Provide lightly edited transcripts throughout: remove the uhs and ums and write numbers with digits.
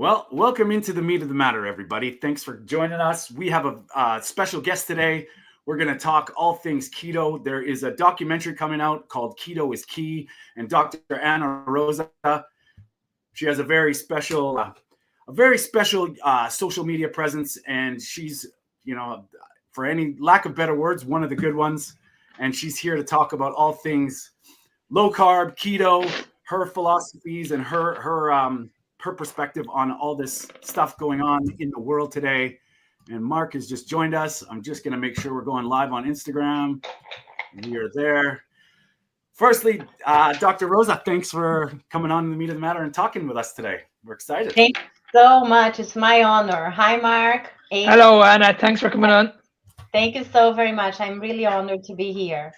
Well, welcome into the meat of the matter, everybody. Thanks for joining us. We have a special guest today. We're going to talk all things keto. There is a documentary coming out called Keto is Key, and Dr. Anna Rosa, she has a very special social media presence, and she's, for any lack of better words, one of the good ones. And she's here to talk about all things low carb, keto, her philosophies, and her perspective on all this stuff going on in the world today. And Mark has just joined us. I'm just going to make sure we're going live on Instagram. We are there. Firstly, Dr. Rosa, thanks for coming on the Meat of the Matter and talking with us today. We're excited. Thank you so much. It's my honor. Hi, Mark. Hello, Anna. Thanks for coming on. Thank you so very much. I'm really honored to be here.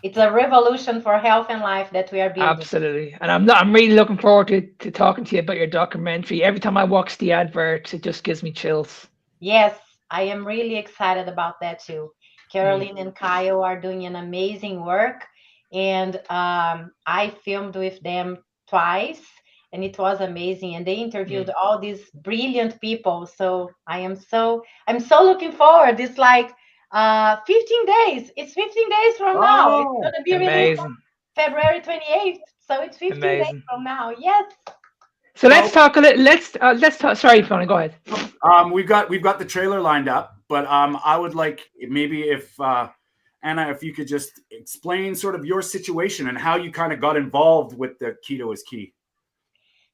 It's a revolution for health and life that we are building. Absolutely. And I'm really looking forward to talking to you about your documentary. Every time I watch the adverts, it just gives me chills. Yes, I am really excited about that too. Caroline and Kyle are doing an amazing work, and I filmed with them twice, and it was amazing. And they interviewed all these brilliant people. So I'm so looking forward. It's like 15 days. It's 15 days from now. It's Oh, gonna be released on Amazing. February 28th. So it's 15 days Amazing. from now. Yes. So well, let's talk a little. Let's talk. Sorry, Fiona, go ahead. we've got the trailer lined up, but I would like maybe if Anna, if you could just explain sort of your situation and how you kind of got involved with the Keto is Key.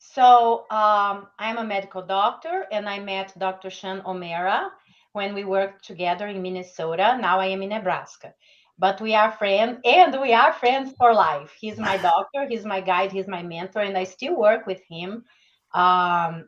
So I'm a medical doctor, and I met Dr. Sean O'Mara when we worked together in Minnesota. Now I am in Nebraska. But we are friends, and we are friends for life. He's my doctor, he's my guide, he's my mentor, and I still work with him.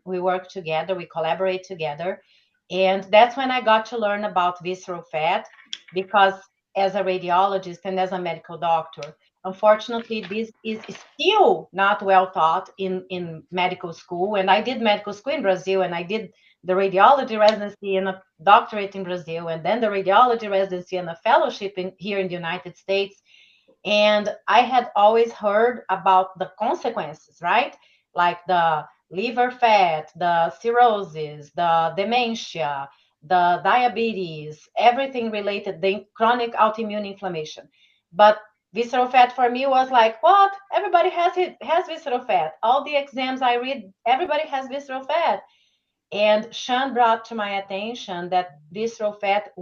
We work together, we collaborate together. And that's when I got to learn about visceral fat because as a radiologist and as a medical doctor, unfortunately, this is still not well taught in medical school. And I did medical school in Brazil, and I did the radiology residency and a doctorate in Brazil, and then the radiology residency and a fellowship here in the United States. And I had always heard about the consequences, right? Like the liver fat, the cirrhosis, the dementia, the diabetes, everything related, the chronic autoimmune inflammation. But visceral fat for me was like, what? Everybody has visceral fat. All the exams I read, everybody has visceral fat. And Sean brought to my attention that visceral fat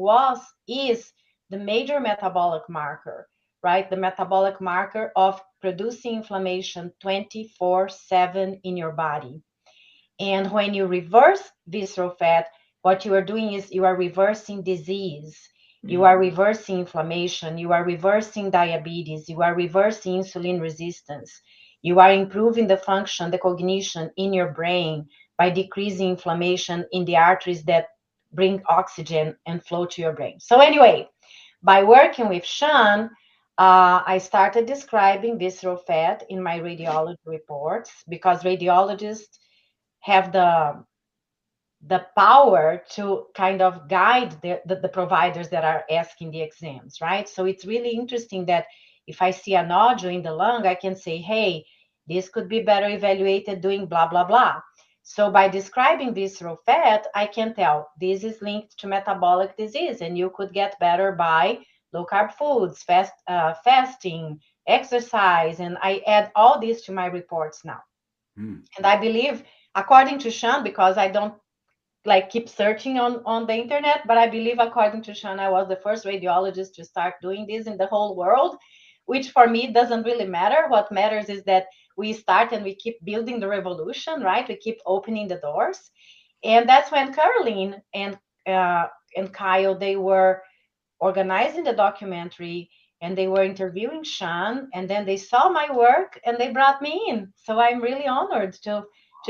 is the major metabolic marker, right? The metabolic marker of producing inflammation 24/7 in your body. And when you reverse visceral fat, what you are doing is you are reversing disease, you are reversing inflammation, you are reversing diabetes, you are reversing insulin resistance, you are improving the function, the cognition in your brain by decreasing inflammation in the arteries that bring oxygen and flow to your brain. So, anyway, by working with Sean, I started describing visceral fat in my radiology reports because radiologists have the power to kind of guide the providers that are asking the exams, right? So it's really interesting that if I see a nodule in the lung, I can say, hey, this could be better evaluated doing blah, blah, blah. So by describing visceral fat, I can tell this is linked to metabolic disease, and you could get better by low carb foods, fasting, exercise, and I add all this to my reports now. And I believe, according to Sean, because I don't like keep searching on the internet, but I believe according to Sean, I was the first radiologist to start doing this in the whole world, which for me doesn't really matter. What matters is that we start and we keep building the revolution, right? We keep opening the doors. And that's when Caroline and Kyle, they were organizing the documentary, and they were interviewing Sean, and then they saw my work and they brought me in. So I'm really honored to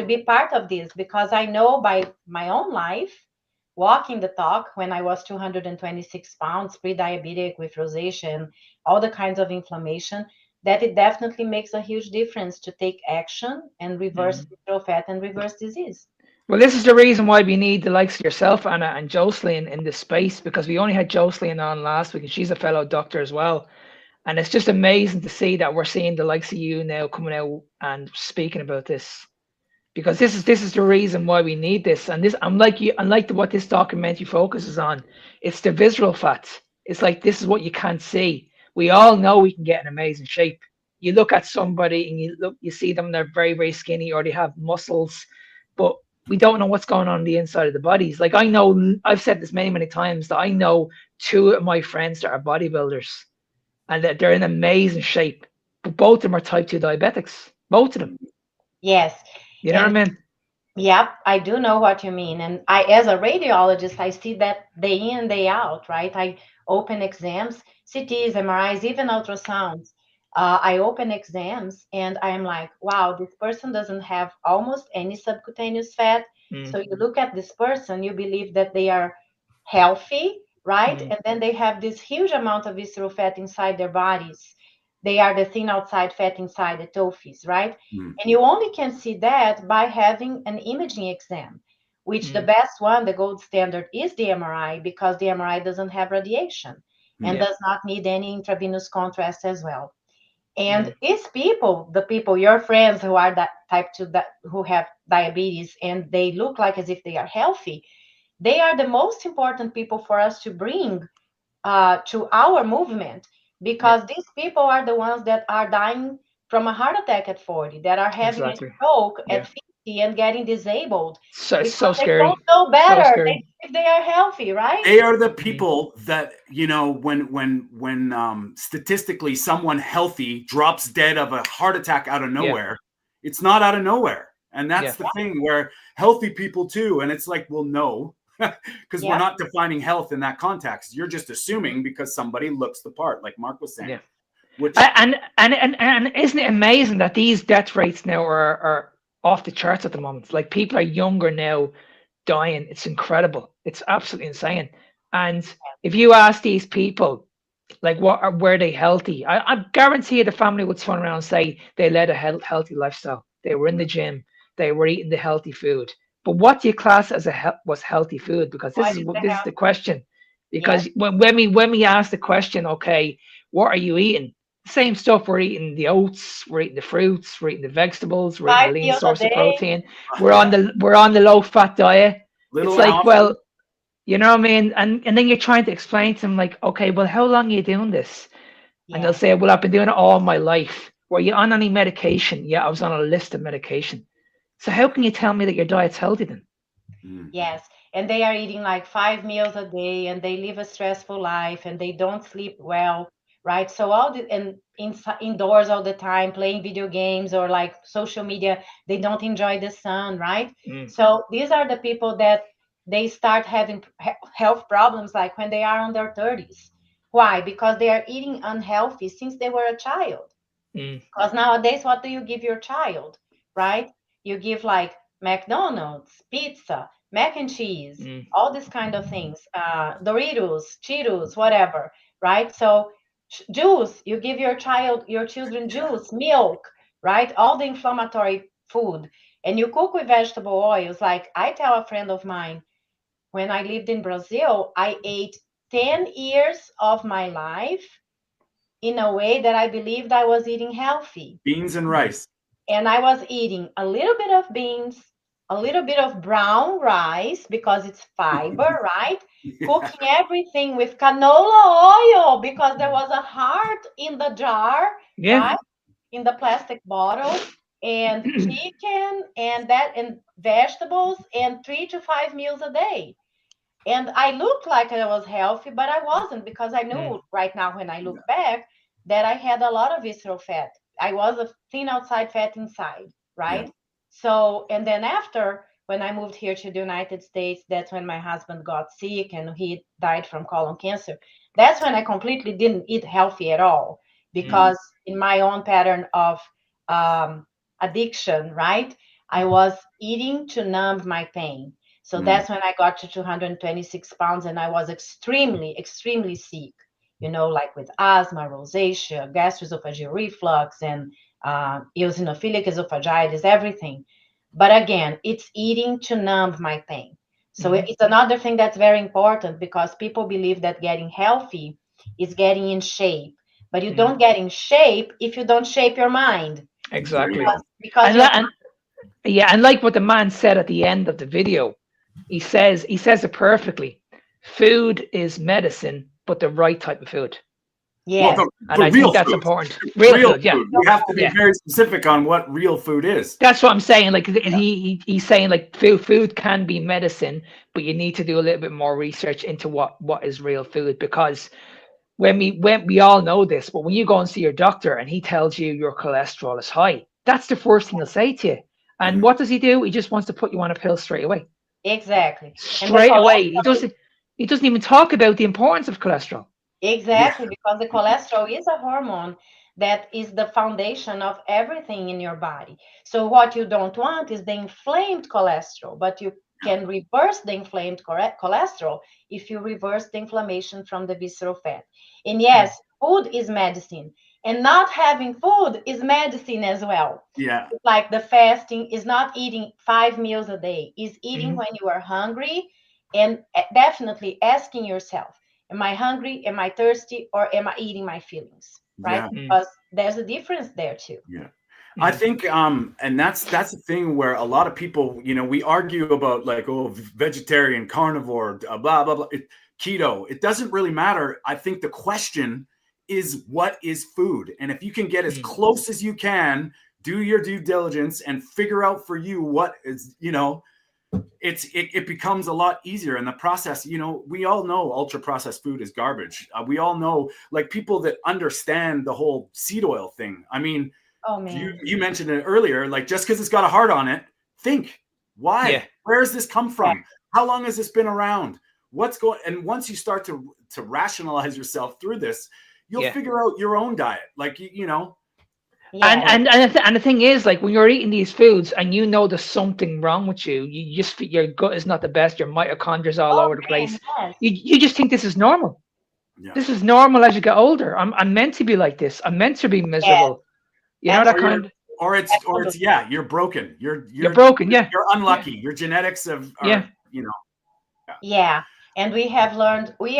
be part of this because I know by my own life, walking the talk when I was 226 pounds, pre-diabetic with rosacea and all the kinds of inflammation, that it definitely makes a huge difference to take action and reverse visceral fat and reverse disease. Well, this is the reason why we need the likes of yourself, Anna, and Jocelyn in this space, because we only had Jocelyn on last week, and she's a fellow doctor as well. And it's just amazing to see that we're seeing the likes of you now coming out and speaking about this, because this is the reason why we need this. And this, unlike what this documentary focuses on, it's the visceral fats. It's like this is what you can't see. We all know we can get in amazing shape. You look at somebody and you see them, they're very, very skinny or they have muscles, but we don't know what's going on the inside of the bodies. Like I know, I've said this many, many times that I know two of my friends that are bodybuilders and that they're in amazing shape, but both of them are type 2 diabetics. Both of them. Yes. You know what And I mean? yep, I do know what you mean. And I, as a radiologist, I see that day in, day out, right? I open exams, CTs, MRIs, even ultrasounds. I open exams and I'm like, wow, this person doesn't have almost any subcutaneous fat. Mm, So you look at this person, you believe that they are healthy, right? mm, And then they have this huge amount of visceral fat inside their bodies. They are the thin outside fat inside the trophies, right? Mm. And you only can see that by having an imaging exam, which the mm. best one, the gold standard, is the MRI because the MRI doesn't have radiation and Mm. Yeah. does not need any intravenous contrast as well. And Mm, these people, the people, your friends who are that type 2, that who have diabetes and they look like as if they are healthy, they are the most important people for us to bring to our movement yeah. because these people are the ones that are dying from a heart attack at 40, that are having a Exactly. stroke Yeah. at 50 and getting disabled So it's because so they don't scary. know So better scary. if they are healthy, right? They are the Mm, people that, when statistically someone healthy drops dead of a heart attack out of yeah. nowhere, it's not out of nowhere. And Yeah. that's the thing where healthy people too. And it's like, well, no, because we're Yeah. not defining health in that context. You're just assuming because somebody looks the part, like Mark was saying, Yeah. which And isn't it amazing that these death rates now are off the charts at the moment? Like people are younger now dying. It's incredible. It's absolutely insane. And if you ask these people, like, were they healthy? I guarantee you the family would turn around and say they led a healthy lifestyle. They were in the gym. They were eating the healthy food. But what do you class as was healthy food? Because What is the this is health? the question. Yes. Because when we ask the question, okay, what are you eating? Same stuff. We're eating the oats. We're eating the fruits. We're eating the vegetables. We're eating a Five lean meals a source of day. protein. yeah, We're on the low fat diet. It's little like, often, well, you know what I mean? And then you're trying to explain to them like, okay, well, how long are you doing this? And they'll Yes. say, well, I've been doing it all my life. Were you on any medication? Yeah, I was on a list of medication. So how can you tell me that your diet's healthy then? mm, Yes, and they are eating like 5 meals a day and they live a stressful life and they don't sleep well, right? So all the and indoors all the time playing video games or like social media, they don't enjoy the sun, right? Mm, So these are the people that they start having health problems like when they are on their 30s. Why? Because they are eating unhealthy since they were a child. mm, Because nowadays, what do you give your child, right? You give like McDonald's, pizza, mac and cheese, mm, all these kind of things, Doritos, Cheetos, whatever, right? So juice, you give your child, your children yeah, juice, milk, right? All the inflammatory food. And you cook with vegetable oils. Like I tell a friend of mine, when I lived in Brazil, I ate 10 years of my life in a way that I believed I was eating healthy. beans and mm, rice. And I was eating a little bit of beans, a little bit of brown rice because it's fiber, right? Yeah. Cooking everything with canola oil because there mm. was a heart in the jar, Yeah. right? In the plastic bottle, and chicken and that and vegetables and 3 to 5 meals a day. And I looked like I was healthy, but I wasn't because I Mm, knew right now when I look back that I had a lot of visceral fat. I was a thin outside, fat inside, Yeah. right? So, and then after when I moved here to the United States, that's when my husband got sick and he died from colon cancer. That's when I completely didn't eat healthy at all mm, Mm, because in my own pattern of um, addiction, right? I was eating to numb my pain. So mm, that's when I got to 226 pounds and I was extremely, extremely sick, like with asthma, rosacea, gastroesophageal reflux, and eosinophilic esophagitis, everything. But again, it's eating to numb my pain. So mm, it's another thing that's very important because people believe that getting healthy is getting in shape. But you mm. don't get in shape if you don't shape your mind. there you Exactly. go. Because And your la- and Yeah, and like what the man said at the end of the video, he says it perfectly. Food is medicine, but the right type of food. Well, Yes. And but I real think that's food, important. Real real food, yeah. food. We have to be Yeah. very specific on what real food is. That's what I'm saying. Like he's saying like food can be medicine, but you need to do a little bit more research into what is real food, because when we all know this, but when you go and see your doctor and he tells you your cholesterol is high, that's the first thing he'll say to you. And Mhm. what does he do? He just wants to put you on a pill straight away. Exactly. And the Straight away. He cholesterol, doesn't he doesn't even talk about the importance of cholesterol. Yeah, exactly, because the cholesterol is a hormone that is the foundation of everything in your body. So what you don't want is the inflamed cholesterol, but you can reverse the inflamed cholesterol if you reverse the inflammation from the visceral fat. And Mm, yes, food is medicine, and not having food is medicine as well. yeah, It's like the fasting is not eating 5 meals a day, is eating mhm. when you are hungry, and definitely asking yourself, am I hungry? Am I thirsty? Or am I eating my feelings? Right? yeah, Mm, Because there's a difference there too. yeah. I mm, think, and that's the thing where a lot of people, we argue about like, oh, vegetarian, carnivore, blah blah blah, keto. It doesn't really matter. I think the question is, what is food? And if you can get as mm, close as you can, do your due diligence and figure out for you what is, it becomes a lot easier in the process. We all know ultra processed food is garbage. We all know, like, people that understand the whole seed oil thing. I mean, Oh you man. you mentioned it earlier, like, just because it's got a heart on it, think, yeah, where does this come Yeah. from? How long has this been around? What's going? And once you start to rationalize yourself through this, you'll yeah. figure out your own diet. Like, And Yes. like, and and the thing is, like when you're eating these foods and you know there's something wrong with you, you just your gut is not the best, your mitochondria's all Oh over the man, place. yes. You just think this is normal. yeah. This is normal as you get older. I'm meant to be like this. I'm meant to be Yes. miserable. You know that or Absolutely. you're kind. or it's yeah, you're broken. You're You're you're broken. Yeah, you're yeah, unlucky. Your genetics yeah. are, yeah, Yeah, and we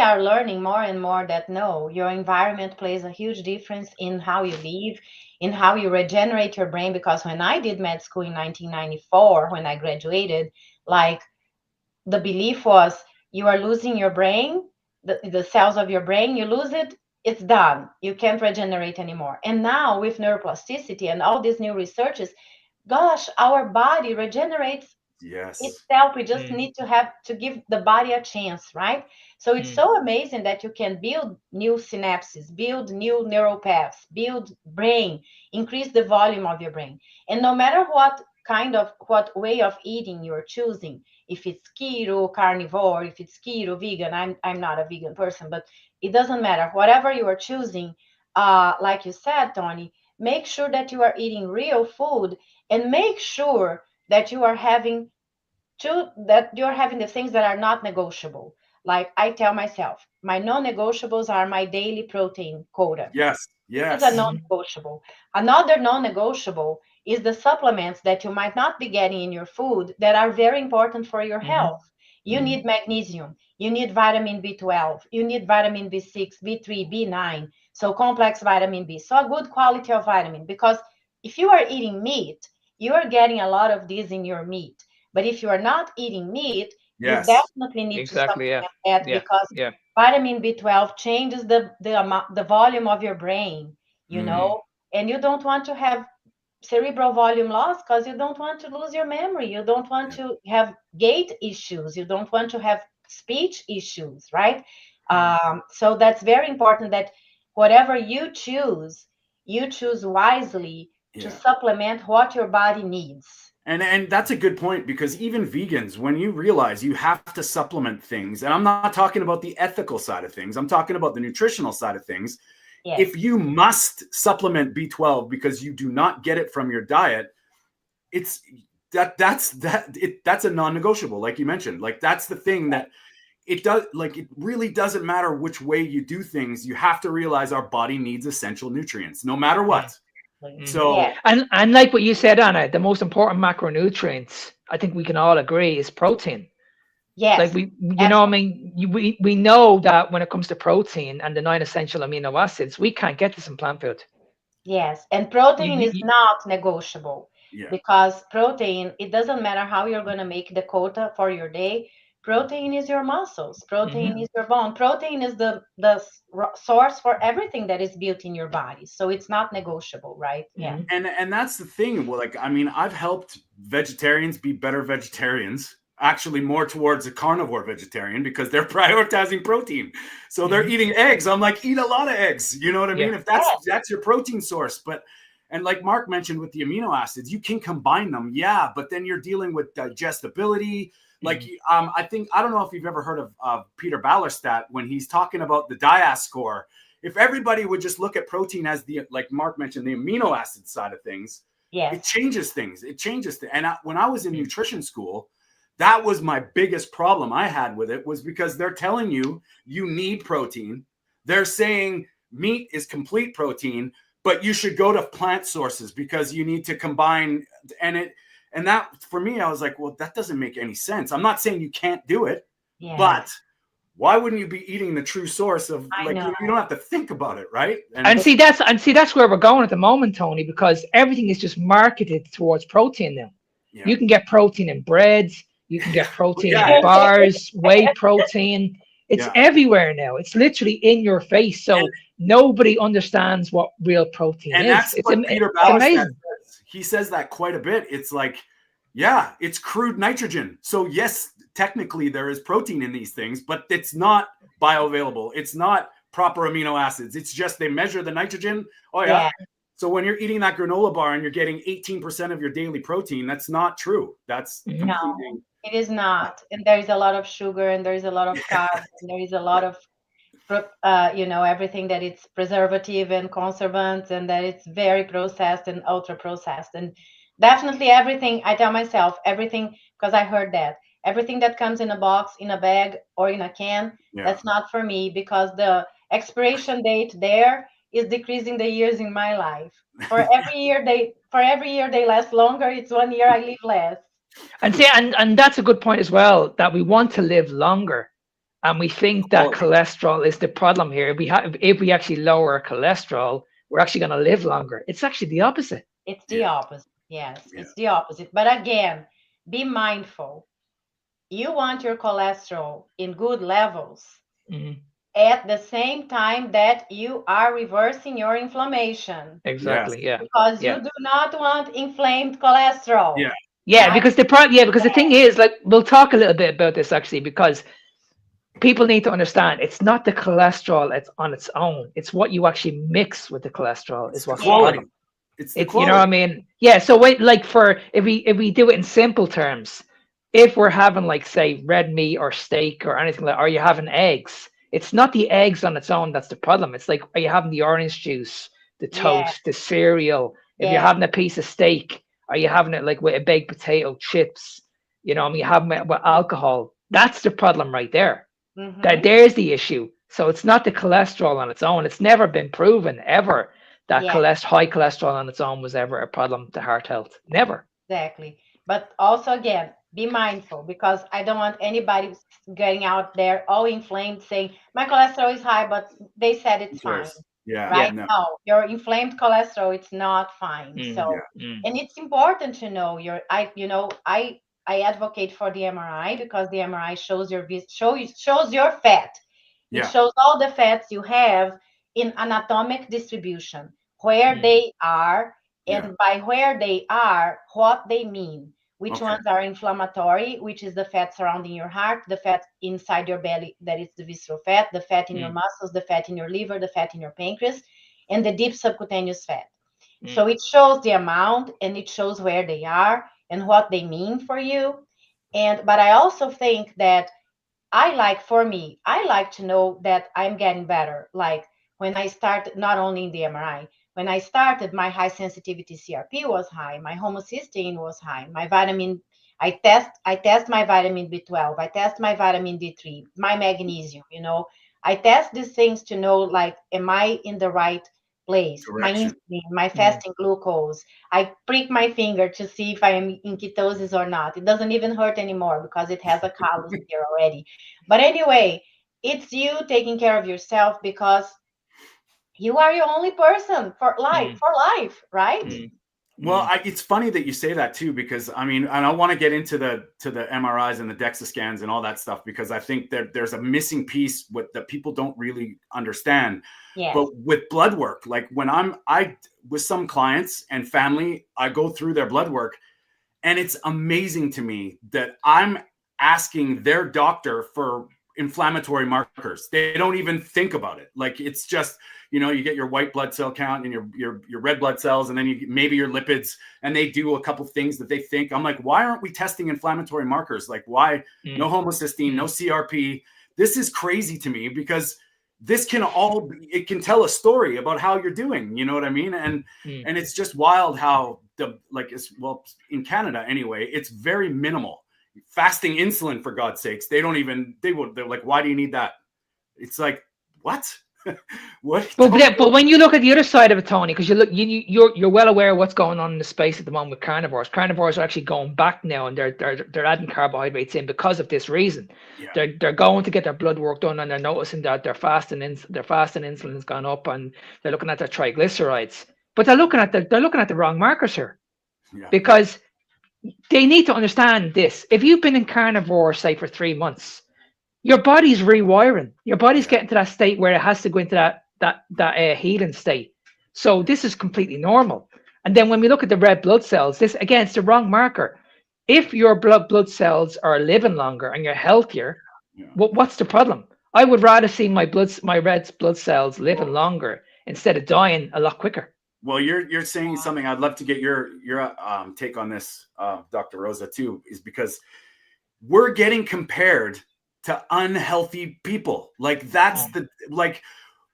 are learning more and more that no, your environment plays a huge difference in how you live, in how you regenerate your brain. Because when I did med school in 1994, when I graduated, like the belief was you are losing your brain, the cells of your brain, you lose it, it's done. You can't regenerate anymore. And now with neuroplasticity and all these new researches, gosh, our body regenerates yes, itself. We just Mm, need to have to give the body a chance, right? So it's mm, so amazing that you can build new synapses, build new neural paths, build brain, increase the volume of your brain. And no matter what way of eating you're choosing, if it's keto, carnivore, if it's keto, vegan, I'm not a vegan person, but it doesn't matter. Whatever you are choosing, like you said, Tony, make sure that you are eating real food, and make sure that you are having that you're having the things that are not negotiable. Like I tell myself, my non-negotiables are my daily protein quota. yes, It's a yes, mhm, non-negotiable. Another non-negotiable is the supplements that you might not be getting in your food that are very important for your mhm, health. You mhm, need magnesium, you need vitamin B12, you need vitamin B6, B3, B9, so complex vitamin B. So a good quality of vitamin, because if you are eating meat, you are getting a lot of these in your meat. But if you are not eating meat, you yes, definitely need to exactly. Yeah, supplement that, yeah, because yeah. vitamin B12 changes the amount, the volume of your brain, you mhm, know, and you don't want to have cerebral volume loss, because you don't want to lose your memory. You don't want yeah, to have gait issues. You don't want to have speech issues, right? Mm, So that's very important that whatever you choose wisely to yeah. supplement what your body needs. And that's a good point, because even vegans, when you realize you have to supplement things, and I'm not talking about the ethical side of things, I'm talking about the nutritional side of things. Yes, If you must supplement B12 because you do not get it from your diet, it's that's a non-negotiable, like you mentioned. Like, that's the thing that it really doesn't matter which way you do things. You have to realize our body needs essential nutrients no matter mm, what. mm. yes, So And like what you said, Anna, the most important macronutrients, I think we can all agree, is protein. Like yes, I absolutely. mean, we know that when it comes to protein and the nine essential amino acids, we can't get this in plant food. Yes, and You, protein you, is you not negotiable. Yeah. because protein, it doesn't matter how you're going to make the quota for your day. Protein is your muscles. Protein Hmm. is your bone. Protein is the source for everything that is built in your body. So it's not negotiable, right? Yeah. Hmm. And that's the thing. Well, like, I mean, I've helped vegetarians be better vegetarians. Actually, more towards a carnivore vegetarian because they're prioritizing protein. So they're Hmm. eating eggs. I'm like, eat a lot of eggs. You know what I Yeah. mean? If that's your protein source. But and like Mark mentioned with the amino acids, you can combine them, yeah. But then you're dealing with digestibility. Like, Hmm. I think I don't know if you've ever heard of Peter Ballerstadt when he's talking about the DIAS score. If everybody would just look at protein as the, like Mark mentioned, the amino acid side of things, it Yes. changes things. It changes things. And when I was in nutrition school, that was my biggest problem I had with it, was because they're telling you you need protein. They're saying meat is complete protein, but you should go to plant sources because you need to combine. And that, for me, I was like, well, that doesn't make any sense. I'm not saying you can't do it, Yes. but why wouldn't you be eating the true source of, I like, know. you don't have to think about it, right? And see that's where we're going at the moment, Tony, because everything is just marketed towards protein now. Yeah. You can get protein in breads, you can get protein in Yeah. bars, whey protein. It's Yeah. everywhere now. It's literally in your face. And So nobody understands what real protein And is. that's what Peter It's Ballerstadt amazing. says. He says that quite a bit. It's like, yeah, it's crude nitrogen. So yes, technically there is protein in these things, but it's not bioavailable. It's not proper amino acids. It's just they measure the nitrogen. Oh yeah. Yeah. So when you're eating that granola bar and you're getting 18% of your daily protein, that's not true. That's Mhm. No, completely. it is not. And there is a lot of sugar and there is a lot of carbs and there is a lot of everything that it's preservative and conservants and that it's very processed and ultra processed. And definitely everything, I tell myself, everything, because I heard that everything that comes in a box, in a bag, or in a can, Yeah. that's not for me because the expiration date there is decreasing the years in my life. For every year they last longer, it's 1 year I live less. And see, and that's a good point as well, that we want to live longer. And we think that Quality. cholesterol is the problem here. If we actually lower our cholesterol, we're actually going to live longer. It's actually the opposite. It's the Yeah. opposite. Yes, Yeah. it's the opposite. But again, be mindful. You want your cholesterol in good levels Mhm. at the same time that you are reversing your inflammation Yes. Exactly. Yeah. because you Yeah. do not want inflamed cholesterol. Yeah. Yeah. I Because the thing is, like, we'll talk a little bit about this actually, because people need to understand it's not the cholesterol it's on its own. It's what you actually mix with the cholesterol is It's the what's the yeah, problem. quality. It's the It's, you know what I quality. mean? Yeah. So wait, like, for if we do it in simple terms, if we're having, like, say, red meat or steak or anything like, are you having eggs? It's not the eggs on its own that's the problem. It's like, are you having the orange juice, the yeah, toast, the cereal? If you're yeah. having a piece of steak, are you having it like with a baked potato, chips? You know, I mean, you having it with alcohol. That's the problem right there. That Mm-hmm. there's the issue. So it's not the cholesterol on its own. It's never been proven ever that Yeah, high cholesterol on its own was ever a problem to heart health. Never. exactly. But also, again, be mindful because I don't want anybody getting out there all inflamed saying, my cholesterol is high, but they said Who it's fine. cares? Yeah. Yeah. Right? No. No, your inflamed cholesterol, it's not fine. Mm, Yeah. So, mm, and it's important to know I advocate for the MRI because the MRI shows your fat. It Yeah. shows all the fats you have in anatomic distribution, where mm, they are, Yeah. and by where they are, what they mean. Which Okay. ones are inflammatory, which is the fat surrounding your heart, the fat inside your belly, that is the visceral fat, the fat in your mm, muscles, the fat in your liver, the fat in your pancreas, and the deep subcutaneous fat. mm, So it shows the amount and it shows where they are and what they mean for you. And but I also think that I like to know that I'm getting better. Like when I started, not only in the MRI, when I started, my high sensitivity CRP was high, my homocysteine was high, my vitamin, I test my vitamin B12, I test my vitamin D3, my magnesium, I test these things to know, like, am I in the right place? My Direction. insulin, my mm. fasting glucose. I prick my finger to see if I am in ketosis or not. It doesn't even hurt anymore because it has a callus there already. But anyway, it's you taking care of yourself because you are your only person for life, Mm, right? mm. Well, it's funny that you say that too, because I mean, and I want to get into the MRIs and the DEXA scans and all that stuff, because I think that there's a missing piece that people don't really understand. Yes. But with blood work, like when I with some clients and family, I go through their blood work, and it's amazing to me that I'm asking their doctor for inflammatory markers. They don't even think about it. Like, it's just, you get your white blood cell count and your red blood cells, and then maybe your lipids, and they do a couple things that they think. I'm like, why aren't we testing inflammatory markers? Like, why no homocysteine, no CRP? This is crazy to me, because this it can tell a story about how you're doing. You know what I mean? And it's just wild how in Canada anyway, it's very minimal. Fasting insulin, for God's sakes, they're like, why do you need that? It's like, what? What? But when you look at the other side of it, Tony, because you're well aware of what's going on in the space at the moment with carnivores. Carnivores are actually going back now, and they're adding carbohydrates in because of this reason. Yeah. They're going to get their blood work done, and they're noticing that their fasting insulin has gone up, and they're looking at their triglycerides. But they're looking at the wrong markers here, because they need to understand this. If you've been in carnivore, say, for 3 months, your body's rewiring. Your body's getting to that state where it has to go into that healing state. So this is completely normal. And then when we look at the red blood cells, this again, it's the wrong marker. If your blood cells are living longer and you're healthier, what's the problem? I would rather see my red blood cells living longer instead of dying a lot quicker. Well, you're saying something. I'd love to get your take on this, Dr. Rosa, too, is because we're getting compared to unhealthy people. Like, that's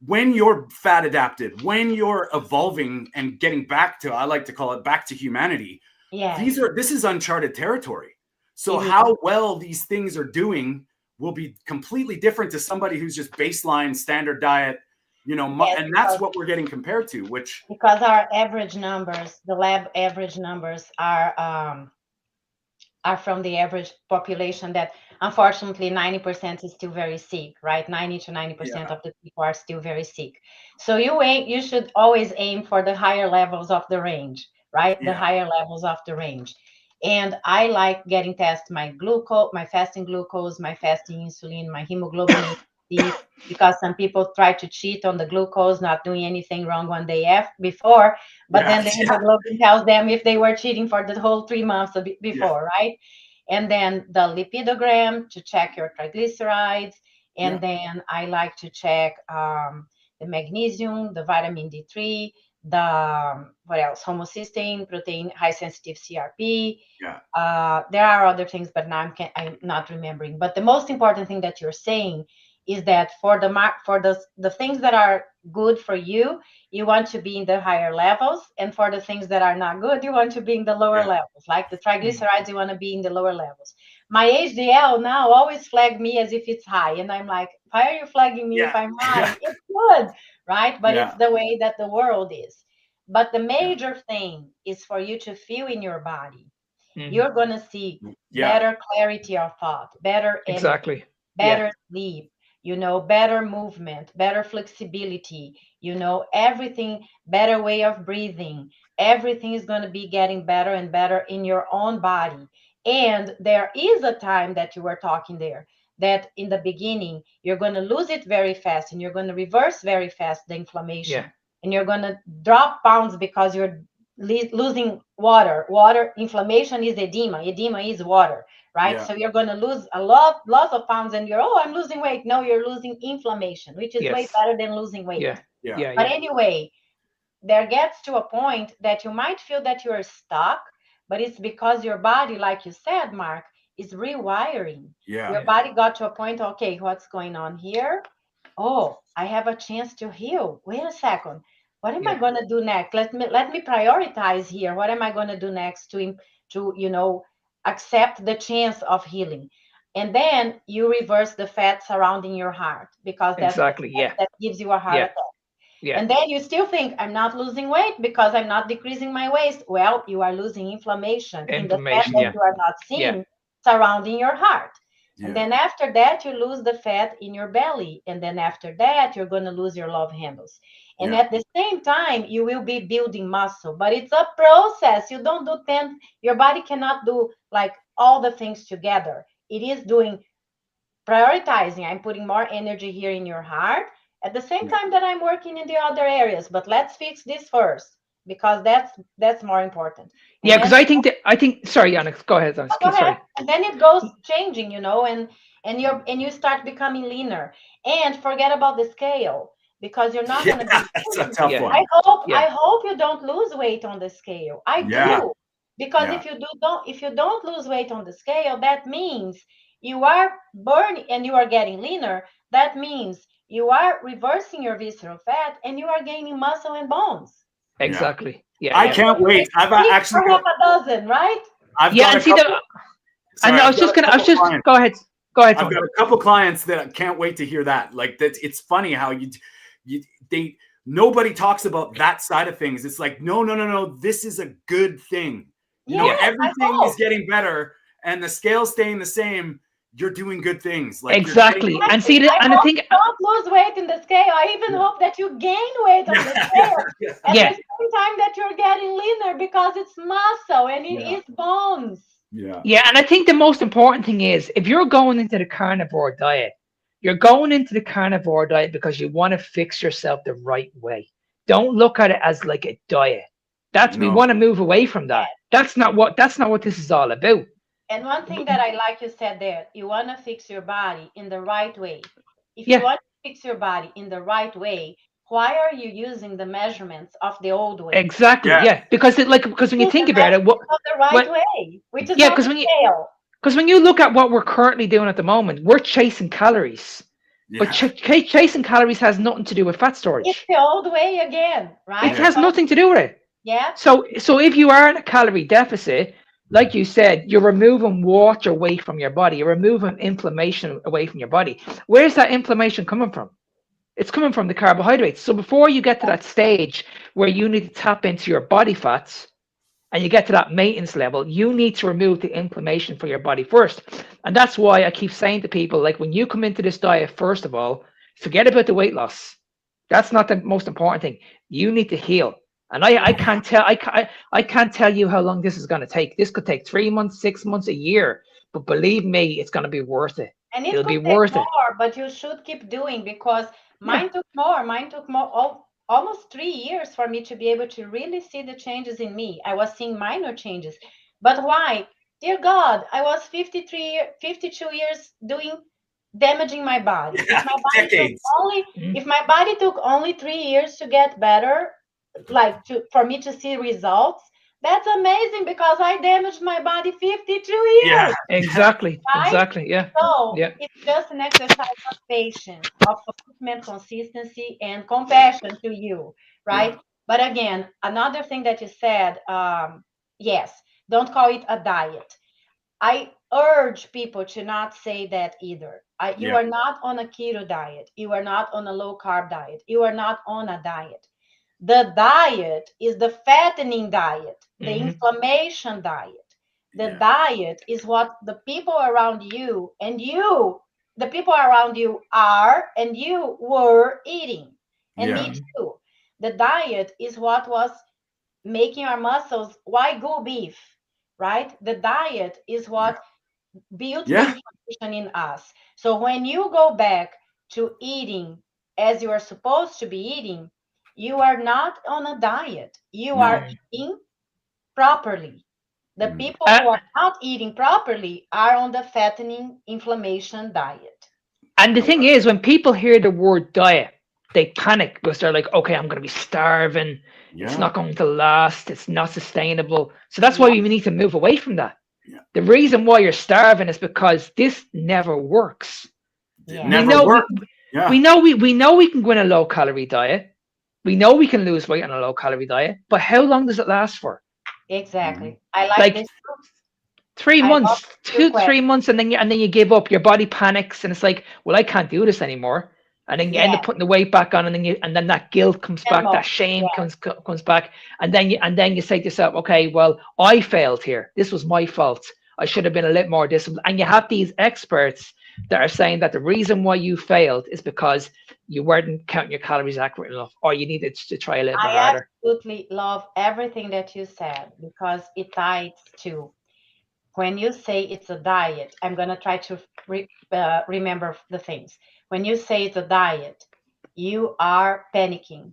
when you're fat adapted, when you're evolving and getting back to, I like to call it back to humanity. Yeah. This is uncharted territory. So how well these things are doing will be completely different to somebody who's just baseline standard diet. And that's what we're getting compared to, because our average numbers, the lab average numbers are from the average population that unfortunately 90% is still very sick, right? 90 to 90% of the people are still very sick. So you should always aim for the higher levels of the range, right? The higher levels of the range. And I like getting tested my glucose, my fasting glucose, my fasting insulin, my hemoglobin, because some people try to cheat on the glucose, not doing anything wrong one day before, but then the hemoglobin tells them if they were cheating for the whole 3 months before, right? And then the lipidogram to check your triglycerides. And then I like to check the magnesium, the vitamin D3, what else? Homocysteine, protein, high sensitive CRP. There are other things, but now I'm not remembering. But the most important thing that you're saying is that for the things that are good for you, you want to be in the higher levels, and for the things that are not good, you want to be in the lower levels. Like the triglycerides, you want to be in the lower levels. My HDL now always flag me as if it's high, and I'm like, why are you flagging me if I'm high? It's good, right? But it's the way that the world is. But the major thing is for you to feel in your body. You're going to see better clarity of thought, better energy, better sleep, better movement, better flexibility, everything, better way of breathing. Everything is going to be getting better and better in your own body. And there is a time that you were talking there, that in the beginning, you're going to lose it very fast, and you're going to reverse very fast the inflammation. And you're going to drop pounds because you're losing water. Inflammation is edema. Edema is water. Right? So you're going to lose lots of pounds, and I'm losing weight. No, you're losing inflammation, which is way better than losing weight. But anyway, there gets to a point that you might feel that you're stuck, but it's because your body, like you said, Mark, is rewiring. Your body got to a point, okay, what's going on here? Oh, I have a chance to heal. Wait a second. What am I going to do next? Let me prioritize here. What am I going to do next to accept the chance of healing? And then you reverse the fat surrounding your heart, because that's that gives you a heart attack. And then you still think, I'm not losing weight because I'm not decreasing my waist. Well, you are losing inflammation in the fat that you are not seeing surrounding your heart. And then after that, you lose the fat in your belly. And then after that, you're going to lose your love handles. And Yeah. at the same time, you will be building muscle, but it's a process. You don't do 10, your body cannot do like all the things together. It is doing prioritizing. I'm putting more energy here in your heart at the same Yeah. time that I'm working in the other areas. But let's fix this first because that's more important. And Yeah, because then I think. Sorry, Alex. Go ahead. Alex. go ahead. Sorry. And then it goes changing, and you start becoming leaner. And forget about the scale because you're not Yeah. gonna be That's a tough Yeah. one. Yeah. I hope you don't lose weight on the scale. I Yeah. do. Because Yeah. if you don't lose weight on the scale, that means you are burning and you are getting leaner. That means you are reversing your visceral fat and you are gaining muscle and bones. Yeah. Exactly. Yeah. I Yeah. And can't wait. I've six actually for half got, a dozen, right? I've Yeah. got And a see the. couple. And Sorry, I I've was got just a gonna. I was couple just. clients. Go ahead. Go ahead, I've Tony. got a couple clients that can't wait to hear that. Like that, it's funny how they nobody talks about that side of things. It's like no, no, no, no. This is a good thing. Yeah. Yes, I Everything is hope. getting better, and the scale staying the same. You're doing good things. Like you're getting. Exactly. And see Exactly. the. I And I hope think. you don't lose weight in the scale. I even Yeah, hope that you gain weight on the yeah, yeah, scale yeah, at the Yeah. same time that you're getting leaner because it's muscle and it yeah, is bones. yeah, Yeah. And I think the most important thing is if you're going into the carnivore diet, you're going into the carnivore diet because you want to fix yourself the right way. Don't look at it as like a diet. That's we no, want to move away from that. That's not what this is all about. And one thing that I like you said there, you want to fix your body in the right way. If you Yeah, want to fix your body in the right way, why are you using the measurements of the old way? exactly. yeah, Yeah, because when you Use the think about it, measurements of the right what way, which is yeah, not the scale. because when you look at what we're currently doing at the moment, we're chasing calories, but yeah, chasing calories has nothing to do with fat It's storage. the old way again, It right? yeah, has Because, nothing to do with it. yeah, So if you are in a calorie deficit, like you said, you're removing water away from your body. You're removing inflammation away from your body. Where's that inflammation coming from? It's coming from the carbohydrates. So before you get to that stage where you need to tap into your body fats and you get to that maintenance level, you need to remove the inflammation for your body first. And that's why I keep saying to people, like when you come into this diet, first of all, forget about the weight loss. That's not the most important thing. You need to heal. And I can't tell I can't tell you how long this is going to take. This could take 3 months, 6 months, a year. But believe me, it's going to be worth it. and it It'll could be take worth it. more, but you should keep doing because Yeah. mine took more. Mine took more, almost 3 years for me to be able to really see the changes in me. I was seeing minor changes. But why? Dear God, I was 52 years doing damaging my body. yeah. Decades. Mhm. If my body took only 3 years to get better, like to for me to see results, that's amazing because I damaged my body 52 Yeah, years, yeah, Exactly. right? Exactly. Yeah. So Yeah. it's just an exercise of patience, of commitment, consistency, and compassion to you, yeah, right? But again, another thing that you said, yes, don't call it a diet. I urge people to not say that either. You yeah, are not on a keto diet. You are not on a low carb diet. You are not on a diet. The diet is the fattening diet, the Hmm. inflammation diet. The yeah, diet is what the people around you and you, the people around you are and you were eating. And yeah, me Hmm. too. The diet is what was making our muscles. Why go beef? Right? The diet is yeah, what built the yeah, inflammation in us. So when you go back to eating as you are supposed to be eating, you are not on a diet. You are no, Hmm. eating properly. The mm, people who are not eating properly are on the fattening inflammation diet. And the no, thing is, when people hear the word diet, they panic because they're like, okay, I'm going to be starving. It's yeah, not going to last. It's not sustainable. So that's why Yeah, we need to move away from that. yeah. The reason why you're starving is because this never works. It yeah, We never know we, worked. Yeah, we know we can go on a low calorie diet. We know we can lose weight on a low calorie diet, but how long does it last for? mhm, exactly. I like Like this. three I love months, your two, question. 3 months, and then you give up. Your body panics, and it's like, well, I can't do this anymore. And then you end Yeah, up putting the weight back on, and then that guilt comes and back, more. that shame Yeah, comes back, and then you say to yourself, okay, well, I failed here. This was my fault. I should have been a little more disciplined. And you have these experts that are saying that the reason why you failed is because you weren't counting your calories accurate enough, or you needed to try a little bit I harder. absolutely love everything that you said because it ties to when you say it's a diet. I'm going to try to remember the things. When you say it's a diet, you are panicking.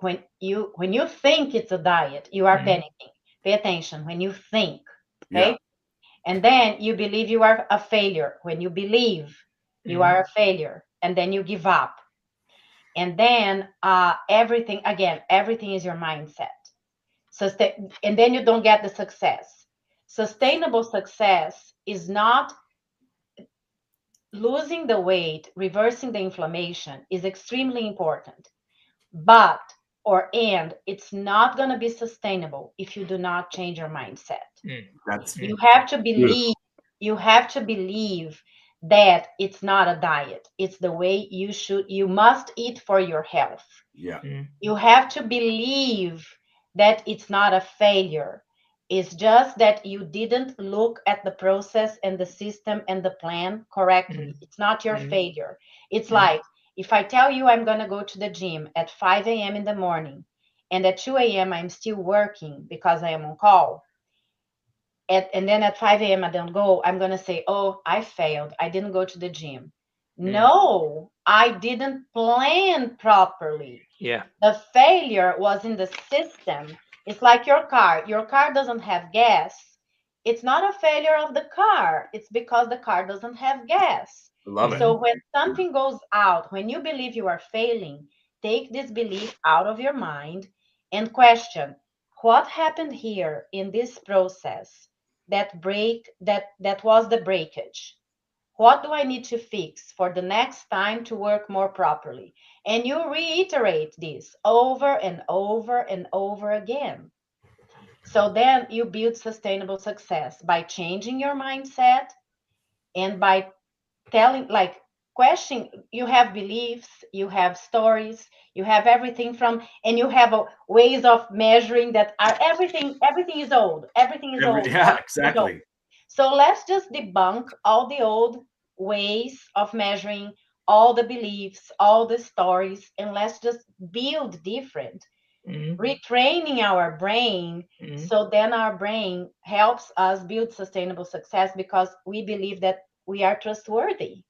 When you think it's a diet, you are Mhm. panicking. Pay attention when you think, Yeah. okay? And then you believe you are a failure. When you believe you Mhm. are a failure, and then you give up. And then everything is your mindset. And then you don't get the success. Sustainable success is not losing the weight, reversing the inflammation is extremely important. But it's not going to be sustainable if you do not change your mindset. Mm. That's You Mm. have to beautiful. believe, you have to believe that it's not a diet. It's the way you must eat for your health. Yeah. Mm. You have to believe that it's not a failure. It's just that you didn't look at the process and the system and the plan correctly. Mm. It's not your Mm. failure. It's Mm. like if I tell you I'm going to go to the gym at 5 a.m. in the morning and at 2 a.m. I'm still working because I am on call, and then at 5 a.m. I don't go, I'm going to say, oh, I failed. I didn't go to the gym. Mm. No, I didn't plan properly. Yeah. The failure was in the system. It's like your car. Your car doesn't have gas. It's not a failure of the car. It's because the car doesn't have gas. Love it. Mhm. So when something goes out, when you believe you are failing, take this belief out of your mind and question what happened here in this process that was the breakage. What do I need to fix for the next time to work more properly? And you reiterate this over and over and over again. So then you build sustainable success by changing your mindset and by telling, like, question. You have beliefs, you have stories, you have everything and you have ways of measuring that are everything is old. Everything is old. Yeah, Everything is old. exactly. So let's just debunk all the old ways of measuring, all the beliefs, all the stories, and let's just build different, Mm. retraining our brain. Mm. So then our brain helps us build sustainable success because we believe that we are trustworthy,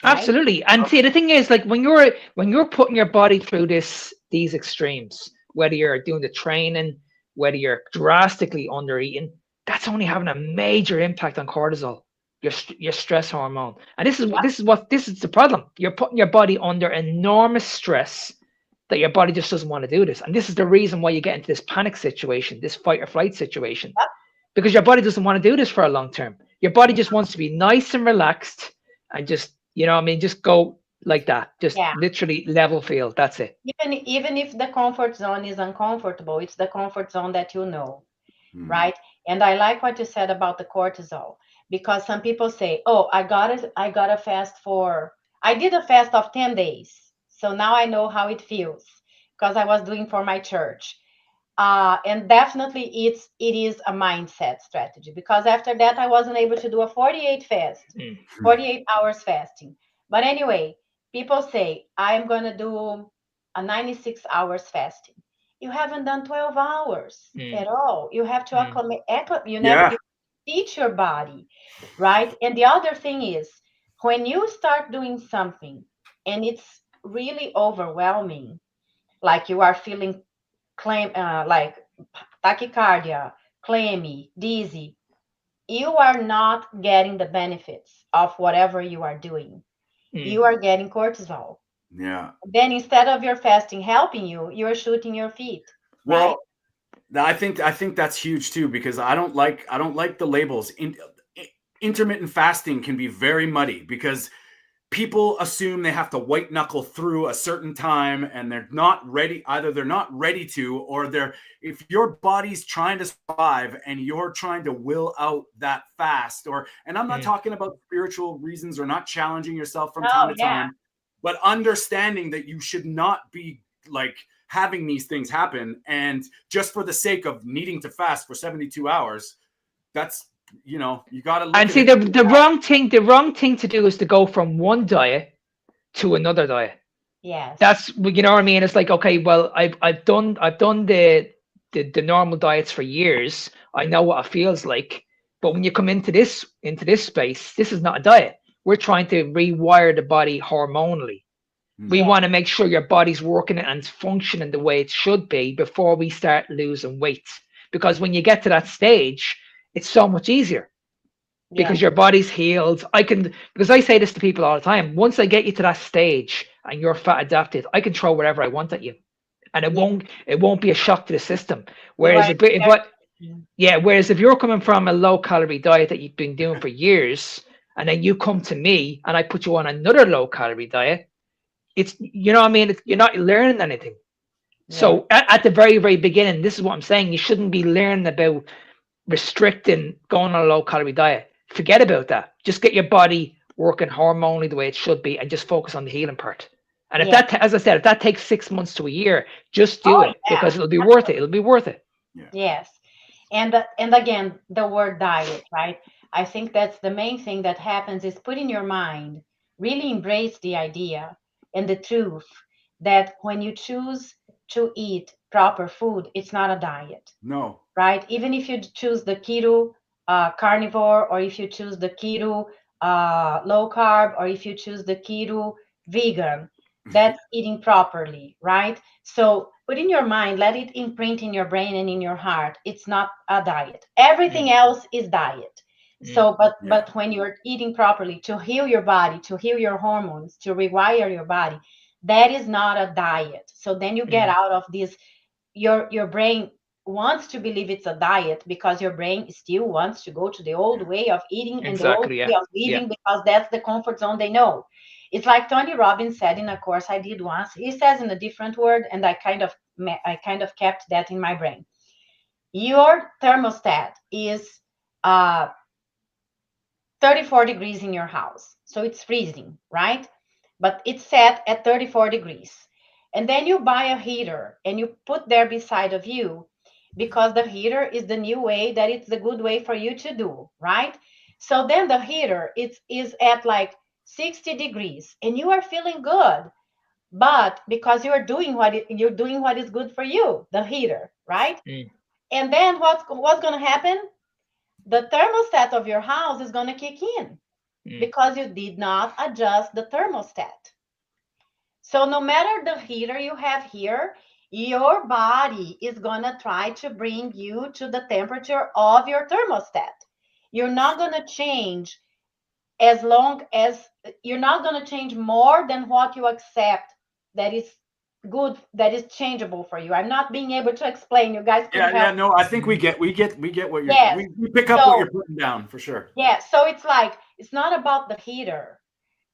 right? Absolutely. And see, the thing is, like when you're putting your body through these extremes, whether you're doing the training, whether you're drastically under eating, that's only having a major impact on cortisol, your stress hormone. And this is the problem. You're putting your body under enormous stress that your body just doesn't want to do this. And this is the reason why you get into this panic situation, this fight or flight situation, because your body doesn't want to do this for a long term. Your body Yeah. just wants to be nice and relaxed and just, what I mean, just go like that, just Yeah. literally level field. That's it. Even if the comfort zone is uncomfortable, it's the comfort zone that you know, Hmm. right? And I like what you said about the cortisol, because some people say, "Oh, I got a fast I did a fast of 10 days. So now I know how it feels because I was doing for my church." And definitely it is a mindset strategy, because after that I wasn't able to do a Mm. 48 hours fasting. But anyway, people say I'm going to do a 96 hours fasting. You haven't done 12 hours Mm. at all. You have to Mm. Yeah. you teach your body, right? And the other thing is, when you start doing something and it's really overwhelming, like you are feeling like tachycardia, clammy, dizzy, you are not getting the benefits of whatever you are doing. Mm. You are getting cortisol. Yeah. Then instead of your fasting helping you, you're shooting your feet, right? Well, I think that's huge too, because I don't like the labels. Intermittent fasting can be very muddy because people assume they have to white knuckle through a certain time, and they're not ready. Either they're not ready to, or if your body's trying to survive and you're trying to will out that fast, and I'm not Mm. talking about spiritual reasons or not challenging yourself from time Oh to yeah, time, but understanding that you should not be like having these things happen, and just for the sake of needing to fast for 72 hours, that's, you got to look And at see, it. the wrong thing to do is to go from one diet to another diet. Yes. That's you know what I mean. It's like, okay, well, I've done the normal diets for years. I know what it feels like. But when you come into this space, this is not a diet. We're trying to rewire the body hormonally. We Mm. Yes. want to make sure your body's working and it's functioning the way it should be before we start losing weight. Because when you get to that stage, it's so much easier Yes. because your body's healed. Because I say this to people all the time. Once I get you to that stage and you're fat adapted, I can throw whatever I want at you, and it Yes. won't be a shock to the system. You Whereas are if very. what yeah, whereas if you're coming from a low calorie diet that you've been doing for years, and then you come to me and I put you on another low calorie diet, it's you know what I mean. You're not learning anything. Yes. So at the very very beginning, this is what I'm saying. You shouldn't be learning about restricting going on a low calorie diet. Forget about that. Just get your body working hormonally the way it should be and just focus on the healing part. And if Yes. that, as I said, if that takes 6 months to a year, just do Oh it yeah. because it'll be worth it. It'll be worth it. Yeah. Yes. And again, the word diet, right? I think that's the main thing that happens is put in your mind, really embrace the idea and the truth that when you choose to eat proper food, it's not a diet, No. right? Even if you choose the keto carnivore, or if you choose the keto low carb, or if you choose the keto vegan, that's eating properly, right? So put in your mind, let it imprint in your brain and in your heart. It's not a diet. Everything Mm, else is diet. mm, So, but Yeah. when you're eating properly to heal your body, to heal your hormones, to rewire your body, that is not a diet. So then you get mm. out of this. Your brain wants to believe it's a diet because your brain still wants to go to the old Yeah. way of eating and the old Exactly. way Yeah. of Yeah. living because that's the comfort zone they know. It's like Tony Robbins said in a course I did once. He says in a different word, and I kind of kept that in my brain. Your thermostat is uh, 34 degrees in your house, so it's freezing, right? But it's set at 34 degrees. And then you buy a heater and you put there beside of you because the heater is the new way that it's the good way for you to do, right? So then the heater is at like 60 degrees and you are feeling good, but because you're doing what is good for you, the heater, right? Mm, And then what's going to happen? The thermostat of your house is going to kick in mm, because you did not adjust the thermostat. So no matter the heater you have here, your body is going to try to bring you to the temperature of your thermostat. You're not going to change as long as you're not going to change more than what you accept that is good, that is changeable for you. I'm not being able to explain. You guys could Yeah. help. Yeah. No, I think we mm, get what you're Yes. we pick up what So, you're putting down for sure. yeah, so it's like it's not about the heater.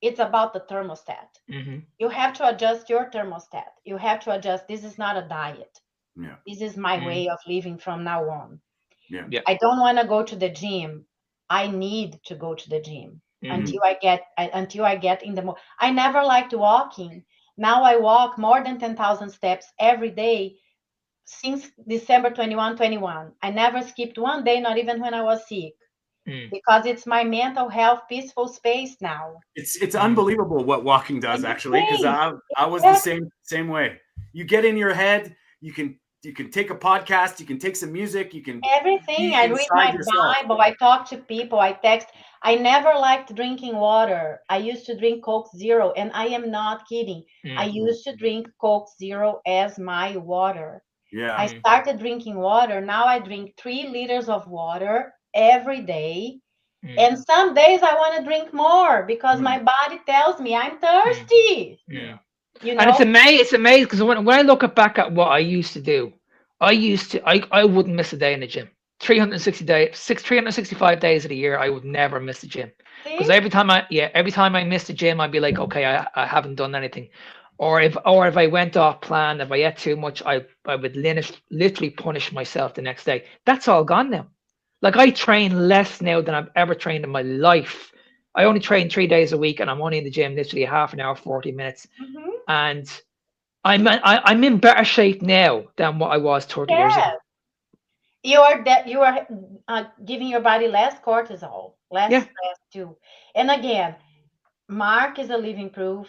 It's about the thermostat. mhm, You have to adjust your thermostat. You have to adjust. This is not a diet. Yeah. This is my mm. way of living from now on. Yeah. Yeah. I don't want to go to the gym. I need to go to the gym Mhm, Mm. until I get in the I never liked walking. Now I walk more than 10,000 steps every day since December 21, 21. I never skipped one day, not even when I was sick, mm, because it's my mental health peaceful space now. It's mm, unbelievable what walking does actually, because Insane. I was the Exactly. same way. You get in your head, you can take a podcast, you can take some music, you can Everything. be I read inside my yourself. Bible. I talk to people. I text. I never liked drinking water. I used to drink Coke Zero, and I am not kidding. I mm, used to drink Coke Zero as my water. I Yeah. mm, started drinking water. Now I drink 3 liters of water every day. mm, And some days I want to drink more because my Mm. body tells me I'm mm, thirsty. Yeah. mm. You And know? it's amazing because when I look back at what I used to do, I wouldn't miss a day in the gym. 365 days of the year, I would never miss the gym. Because See? every time I missed the gym, I'd be like, okay, I haven't done anything. Or if I went off plan, if I ate too much, I would literally punish myself the next day. That's all gone now. Like I train less now than I've ever trained in my life. I only train 3 days a week, and I'm only in the gym literally half an hour, 40 minutes, Hmm. and I'm in better shape now than what I was 30 years ago. Yes. You are giving your body less cortisol, less Yeah. stress too. And again, Mark is a living proof.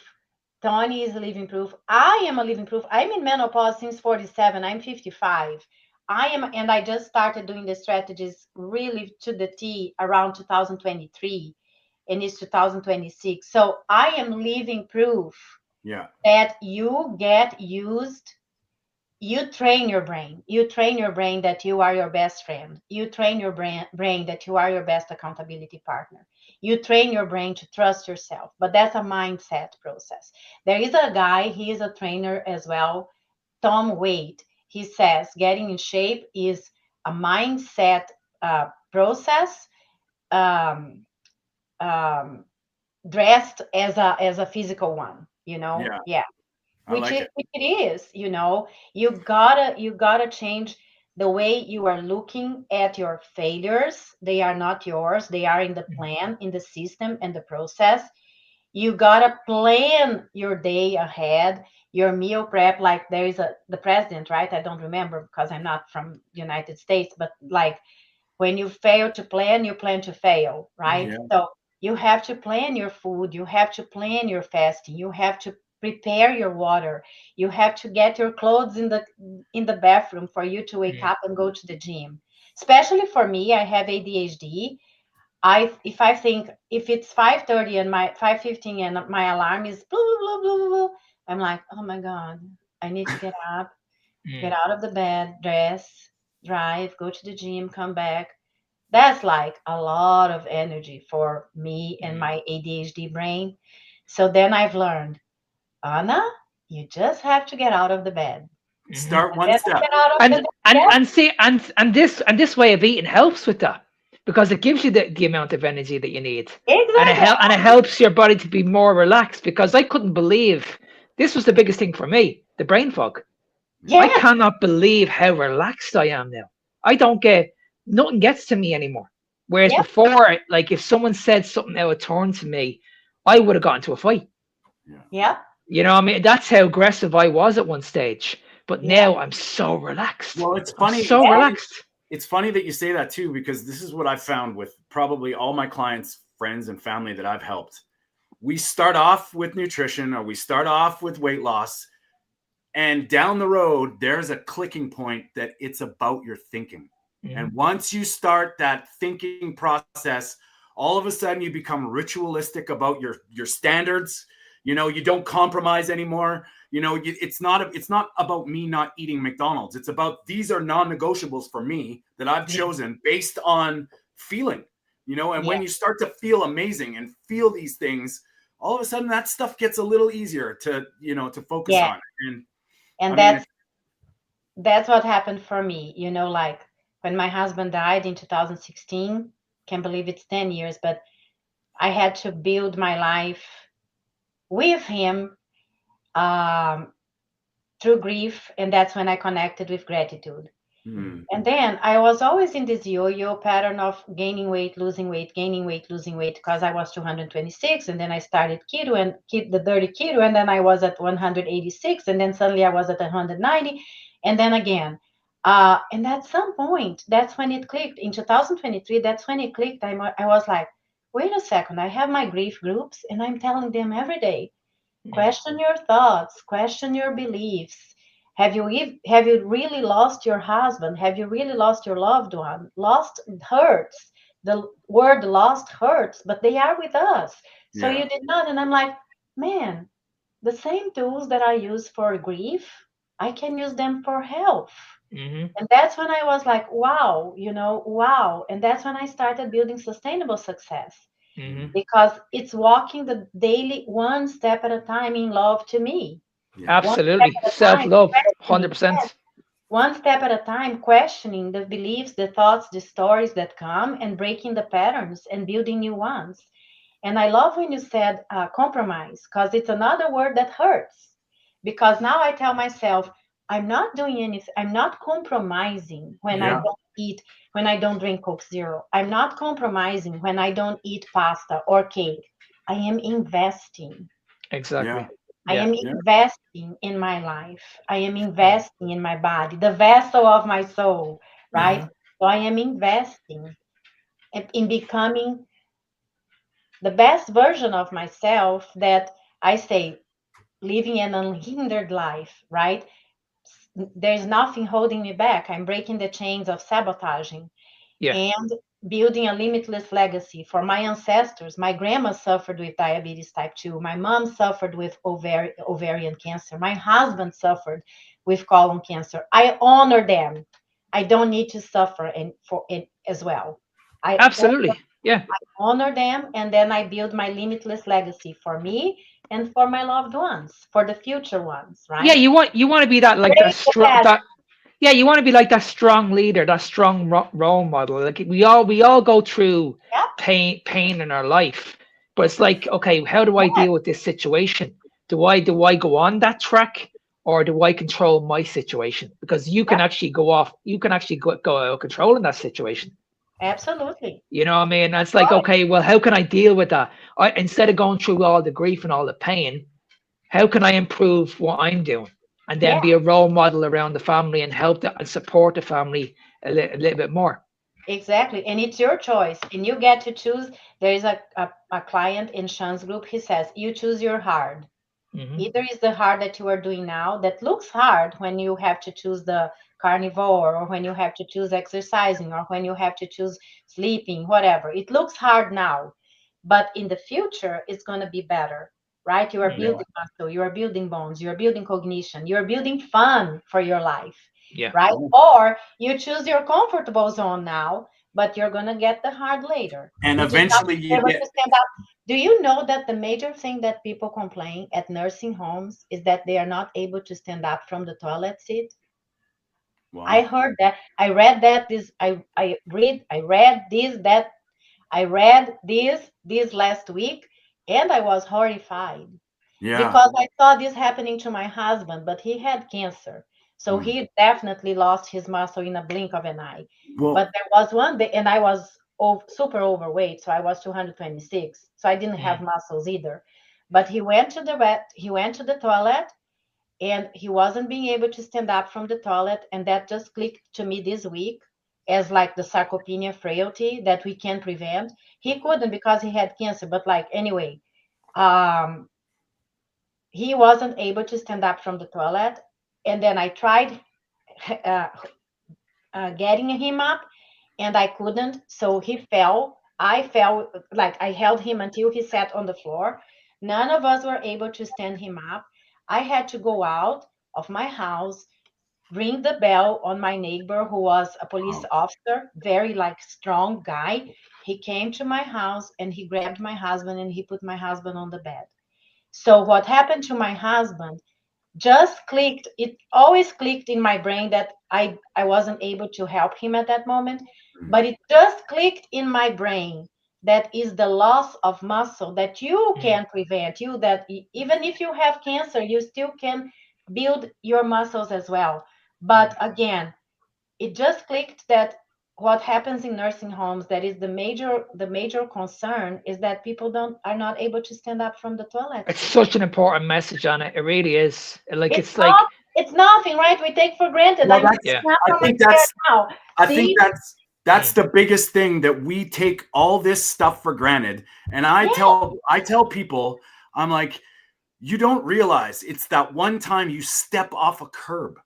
Tony is a living proof. I am a living proof. I'm in menopause since 47. I'm 55. And I just started doing the strategies really to the T around 2023, and it's 2026. So I am living proof Yeah. that you get used. You train your brain. You train your brain that you are your best friend. You train your brain that you are your best accountability partner. You train your brain to trust yourself. But that's a mindset process. There is a guy, he is a trainer as well, Tom Wade. He says getting in shape is a mindset process, um, um, dressed as a physical one. Yeah. Yeah, I like it. which it is. You gotta change the way you are looking at your failures. They are not yours. They are in the plan, in the system, and the process. You gotta plan your day ahead, your meal prep. Like there is the president, right? I don't remember because I'm not from United States, but like when you fail to plan, you plan to fail, right? Yeah. So you have to plan your food, you have to plan your fasting, you have to prepare your water, you have to get your clothes in the bathroom for you to wake up and go to the gym. Especially for me, I have ADHD. If I think if it's 5:30 and my 5:15 and my alarm is blah, blah, blah, blah, blah, I'm like, oh my God, I need to get out of the bed, dress, drive, go to the gym, come back. That's like a lot of energy for me and my ADHD brain. So then I've learned, Anna, you just have to get out of the bed. Start And one then I step. get out of the and and bed. and see and this way of eating helps with that because it gives you the amount of energy that you need, and Exactly. it helps your body to be more relaxed. Because I couldn't believe this was the biggest thing for me, the brain fog. Yeah. I Yes. cannot believe how relaxed I am now. I don't get nothing gets to me anymore. Whereas Yep. before, like if someone said something out of turn to me, I would have got into a fight. Yeah. Yep. You know what I mean? That's how aggressive I was at one stage. But Yep. now I'm so relaxed. Well, it's I'm funny. so It's Yes. funny. relaxed. It's funny that you say that too, because this is what I've found with probably all my clients, friends, and family that I've helped. We start off with nutrition or we start off with weight loss, and down the road, there's a clicking point that it's about your thinking. And Mhm. once you start that thinking process, all of a sudden you become ritualistic about your standards. You don't compromise anymore. It's not about me not eating McDonald's. It's about these are non-negotiables for me that I've Yeah. chosen based on feeling. And Yeah. when you start to feel amazing and feel these things, all of a sudden that stuff gets a little easier to focus Yeah. on. And I And mean, that's what happened for me. Like when my husband died in 2016, can't believe it's 10 years, but I had to build my life with him, um, through grief. And that's when I connected with gratitude. hmm, And then I was always in this yo-yo pattern of gaining weight, losing weight, gaining weight, losing weight, because I was 226, and then I started keto and the dirty keto, and then I was at 186, and then suddenly I was at 190, and then again. And at some point, that's when it clicked. In 2023, that's when it clicked. I was like, wait a second, I have my grief groups, and I'm telling them every day, question your thoughts, question your beliefs. Have you really lost your husband? Have you really lost your loved one? Lost hurts. The word lost hurts, but they are with us. So yeah, you did not. And I'm like, man, the same tools that I use for grief, I can use them for health. Mhm. And that's when I was like, wow, wow. And that's when I started building sustainable success, Mhm. because it's walking the daily one step at a time in love to me. yeah, One step Absolutely. at a time, Self-love, questioning. Yes, 100%. one step at a time, questioning the beliefs, the thoughts, the stories that come, and breaking the patterns and building new ones. And I love when you said compromise, because it's another word that hurts. Because now I tell myself, I'm not doing anything, I'm not compromising when I yeah, don't eat, when I don't drink Coke Zero. I'm not compromising when I don't eat pasta or cake. I am investing. yeah, Exactly. I Yeah. am yeah, investing in my life. I am investing in my body, the vessel of my soul, right? Mhm. So I am investing in becoming the best version of myself that I say, living an unhindered life, right? There's nothing holding me back. I'm breaking the chains of sabotaging Yeah. and building a limitless legacy for my ancestors. My grandma suffered with diabetes type 2. My mom suffered with ovarian cancer. My husband suffered with colon cancer. I honor them. I don't need to suffer and for it as well. I Absolutely. Yeah. honor them, and then I build my limitless legacy for me and for my loved ones, for the future ones, Yeah, right? you want to be that like that Break the strong past. that yeah, you want to be like that strong leader, that strong role model. Like we all go through Yep. pain in our life, but it's like, okay, how do I deal with this situation? Do I go on that track, or do I control my situation? Because Yep. you can actually go out of control in that situation. Absolutely. You know what I mean? That's like, Right. okay, well, how can I deal with that? Instead of going through all the grief and all the pain, how can I improve what I'm doing? And then Yeah. be a role model around the family and and support the family a little bit more. Exactly. And it's your choice. And you get to choose. There is a client in Sean's group. He says, you choose your hard. Hmm. Either is the hard that you are doing now that looks hard when you have to choose the carnivore or when you have to choose exercising or when you have to choose sleeping, whatever. It looks hard now, but in the future, it's going to be better, right? You are Hmm. building muscle, you are building bones, you are building cognition, you are building fun for your life, Yeah. right? Oh. Or you choose your comfortable zone now, but you're going to get the hard later. And You just have eventually to be you able get, to stand up. Do you know that the major thing that people complain at nursing homes is that they are not able to stand up from the toilet seat? I wow. heard that. I read that this I read this last week, and I was horrified Yeah. because I saw this happening to my husband, but he had cancer. So Mm. he definitely lost his muscle in a blink of an eye. But Well, there was one day, and I was super overweight, so I was 226. So I didn't have Mm. muscles either. But he went to the toilet, and he wasn't being able to stand up from the toilet, and that just clicked to me this week as like the sarcopenia frailty that we can prevent. He couldn't because he had cancer, but like anyway, um he wasn't able to stand up from the toilet. And then I tried uh, getting him up, and I couldn't. So he fell. I fell, like I held him until he sat on the floor. None of us were able to stand him up. I had to go out of my house, ring the bell on my neighbor who was a police wow. officer, very like strong guy. He came to my house and he grabbed my husband and he put my husband on the bed. So what happened to my husband just clicked. It always clicked in my brain that I wasn't able to help him at that moment, Mm. but it just clicked in my brain that is the loss of muscle that you Mm. can prevent. You that even if you have cancer, you still can build your muscles as well. But again, it just clicked that what happens in nursing homes, that is the major concern, is that people don't are not able to stand up from the toilet It's seat. such an important message on it. It really is. Like It's it's not. like, It's nothing, right? We take for granted. Well, I'm that's, yeah. standing up I from my think chair that's, now. I think See? that's Mm. the biggest thing, that we take all this stuff for granted. And Yeah. I tell people, I'm like, you don't realize it's that one time you step off a curb.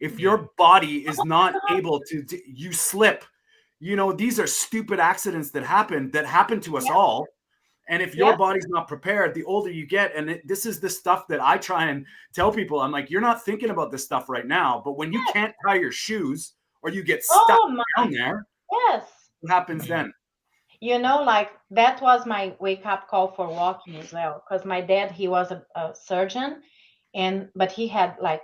If Yeah. your body is not able to, you slip. You know, these are stupid accidents that happen to us Yeah. all. And if your Yeah. body's not prepared, the older you get, and this is the stuff that I try and tell people, I'm like, you're not thinking about this stuff right now, but when you can't tie your shoes or you get stuck Oh my. down there, Yes. what happens Mm. then? Like that was my wake up call for walking as well. Because my dad, he was a surgeon, and but he had like,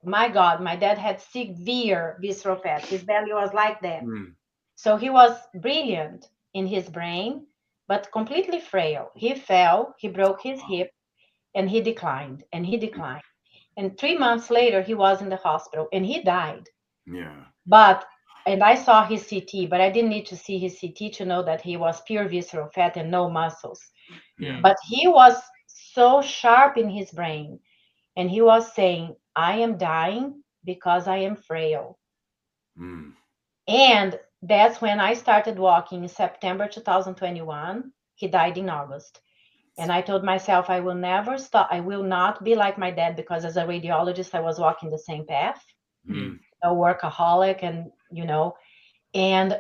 my God, my dad had severe visceral fat. His belly was like that. Mm, So he was brilliant in his brain, but completely frail. He fell, he broke his wow. hip, and he declined, and he declined. And 3 months later, he was in the hospital and he died. Yeah. But, and I saw his CT, but I didn't need to see his CT to know that he was pure visceral fat and no muscles. Yeah. Mm, But he was so sharp in his brain, and he was saying, I am dying because I am frail. mm, And that's when I started walking in September 2021. He died in August. And I told myself I will never stop. I will not be like my dad, because as a radiologist, I was walking the same path, a workaholic, and and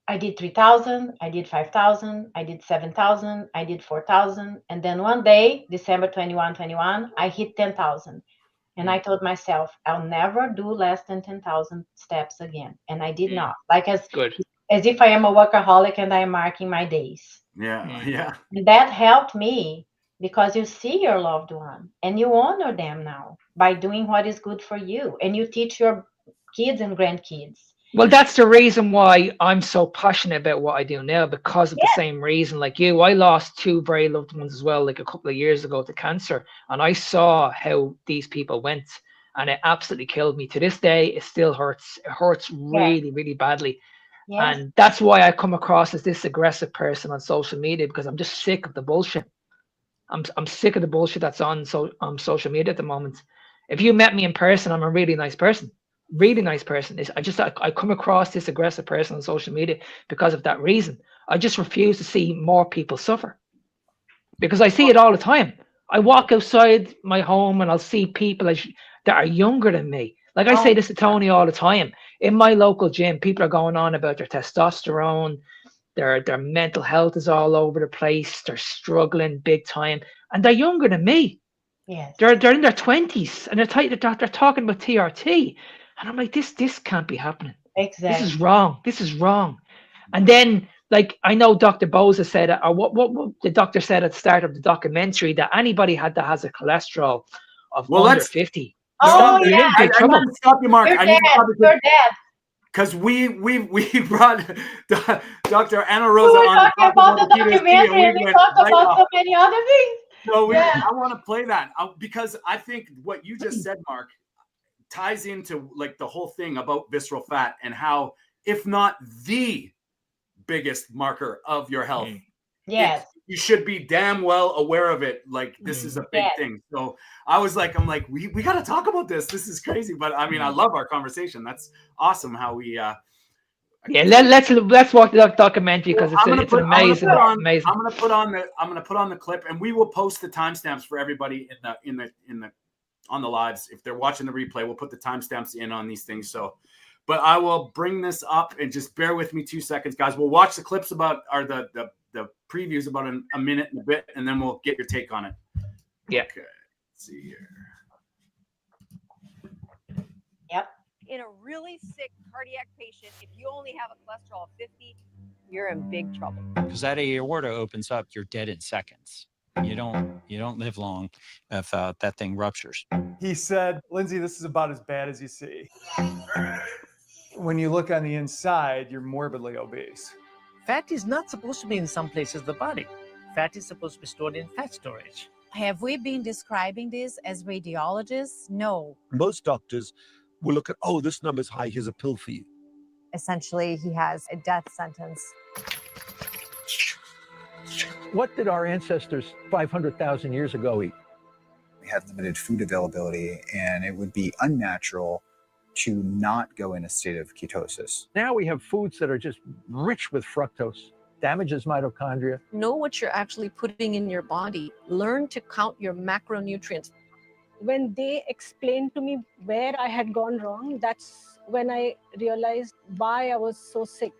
I did 3,000, I did 5,000, I did 7,000, I did 4,000. And then one day, December 21, I hit 10,000. And I told myself, I'll never do less than 10,000 steps again. And I did not. Like as if I am a workaholic and I am marking my days. Yeah. And that helped me, because you see your loved one and you honor them now by doing what is good for you. And you teach your kids and grandkids. Well, that's the reason why I'm so passionate about what I do now, because of the same reason. Like you, I lost two very loved ones as well, like a couple of years ago to cancer. And I saw how these people went, and it absolutely killed me. To this day, it still hurts. It hurts really, really badly. Yes. And that's why I come across as this aggressive person on social media, because I'm just sick of the bullshit. I'm sick of the bullshit that's on social media at the moment. If you met me in person, I'm a really nice person. Really nice person. I come across this aggressive person on social media because of that reason. I just refuse to see more people suffer, because I see it all the time. I walk outside my home and I'll see people that are younger than me. Like I say this to Tony all the time. In my local gym, people are going on about their testosterone, their mental health is all over the place. They're struggling big time, and they're younger than me. Yes. They're in their 20s, and they're talking about TRT. And I'm like, this can't be happening. Exactly. This is wrong. This is wrong. And then, like, I know Dr. Boza said, or what the doctor said at the start of the documentary, that anybody that has a cholesterol of under 50. Oh, you're yeah. in big trouble. I need to stop you, Mark. You're dead. Because we brought Dr. Anna Rosa we were on talking about the documentary, and we talked about so many other things. So I want to play that because I think what you just said, Mark, ties into like the whole thing about visceral fat and how, if not the biggest marker of your health, yes, you should be damn well aware of it. Like this is a big thing. So I'm like, we got to talk about this. This is crazy. But I mean, I love our conversation. That's awesome how we, let's watch the documentary, because it's amazing. I'm gonna put on the clip, and we will post the timestamps for everybody on the lives. If they're watching the replay, we'll put the timestamps in on these things. So, but I will bring this up, and just bear with me 2 seconds, guys. We'll watch the clips the previews about a minute and a bit, and then we'll get your take on it. Yeah. Okay. Let's see here. Yep. In a really sick cardiac patient, if you only have a cholesterol of 50, you're in big trouble. Because that aorta opens up, you're dead in seconds. You don't live long if that thing ruptures. He said, Lindsay, this is about as bad as you see. When you look on the inside, you're morbidly obese. Fat is not supposed to be in some places of the body. Fat is supposed to be stored in fat storage. Have we been describing this as radiologists? No. Most doctors will look at, oh, this number's high, here's a pill for you. Essentially, he has a death sentence. What did our ancestors 500,000 years ago eat? We had limited food availability, and it would be unnatural to not go in a state of ketosis. Now we have foods that are just rich with fructose, damages mitochondria. Know what you're actually putting in your body. Learn to count your macronutrients. When they explained to me where I had gone wrong, that's when I realized why I was so sick.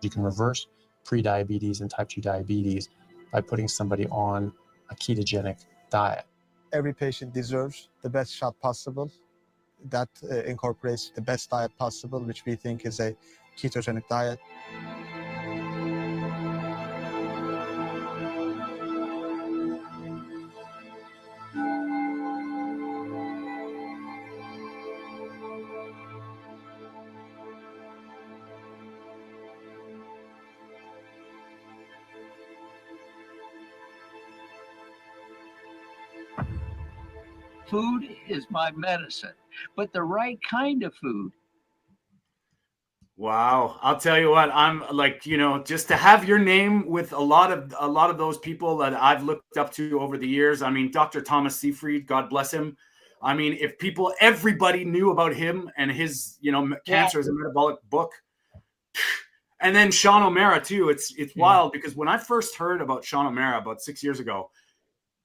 You can reverse prediabetes and type 2 diabetes by putting somebody on a ketogenic diet. Every patient deserves the best shot possible. That incorporates the best diet possible, which we think is a ketogenic diet. Food is my medicine, but the right kind of food. Wow. I'll tell you what, I'm like, just to have your name with a lot of those people that I've looked up to over the years. I mean, Dr. Thomas Seyfried, God bless him. I mean, if everybody knew about him and his, cancer as a metabolic book, And then Sean O'Mara too. It's wild because when I first heard about Sean O'Mara about 6 years ago,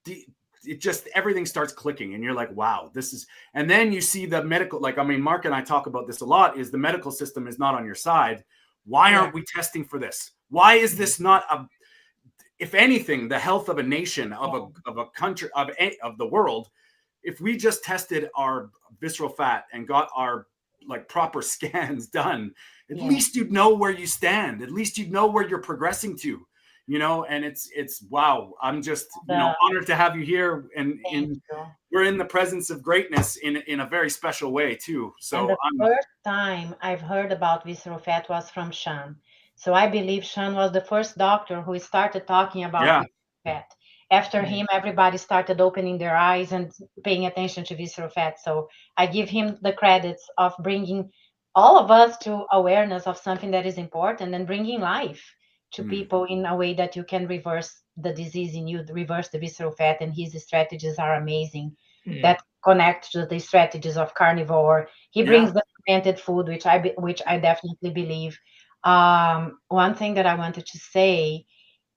it just everything starts clicking, and you're like, wow, this is. And then you see the medical, like, I mean, Mark and I talk about this a lot. Is the medical system is not on your side? Why aren't we testing for this? Why is this not a? If anything, the health of a nation, of a country, of the world, if we just tested our visceral fat and got our like proper scans done, at least you'd know where you stand. At least you'd know where you're progressing to, you know. And it's wow. I'm just honored to have you here, and we're in the presence of greatness in a very special way too. So and the first time I've heard about visceral fat was from Sean. So I believe Sean was the first doctor who started talking about visceral fat. After him, everybody started opening their eyes and paying attention to visceral fat. So I give him the credits of bringing all of us to awareness of something that is important and bringing life to people in a way that you can reverse the disease in you, reverse the visceral fat. And his strategies are amazing that connect to the strategies of carnivore. He brings the fermented food, which I definitely believe. One thing that I wanted to say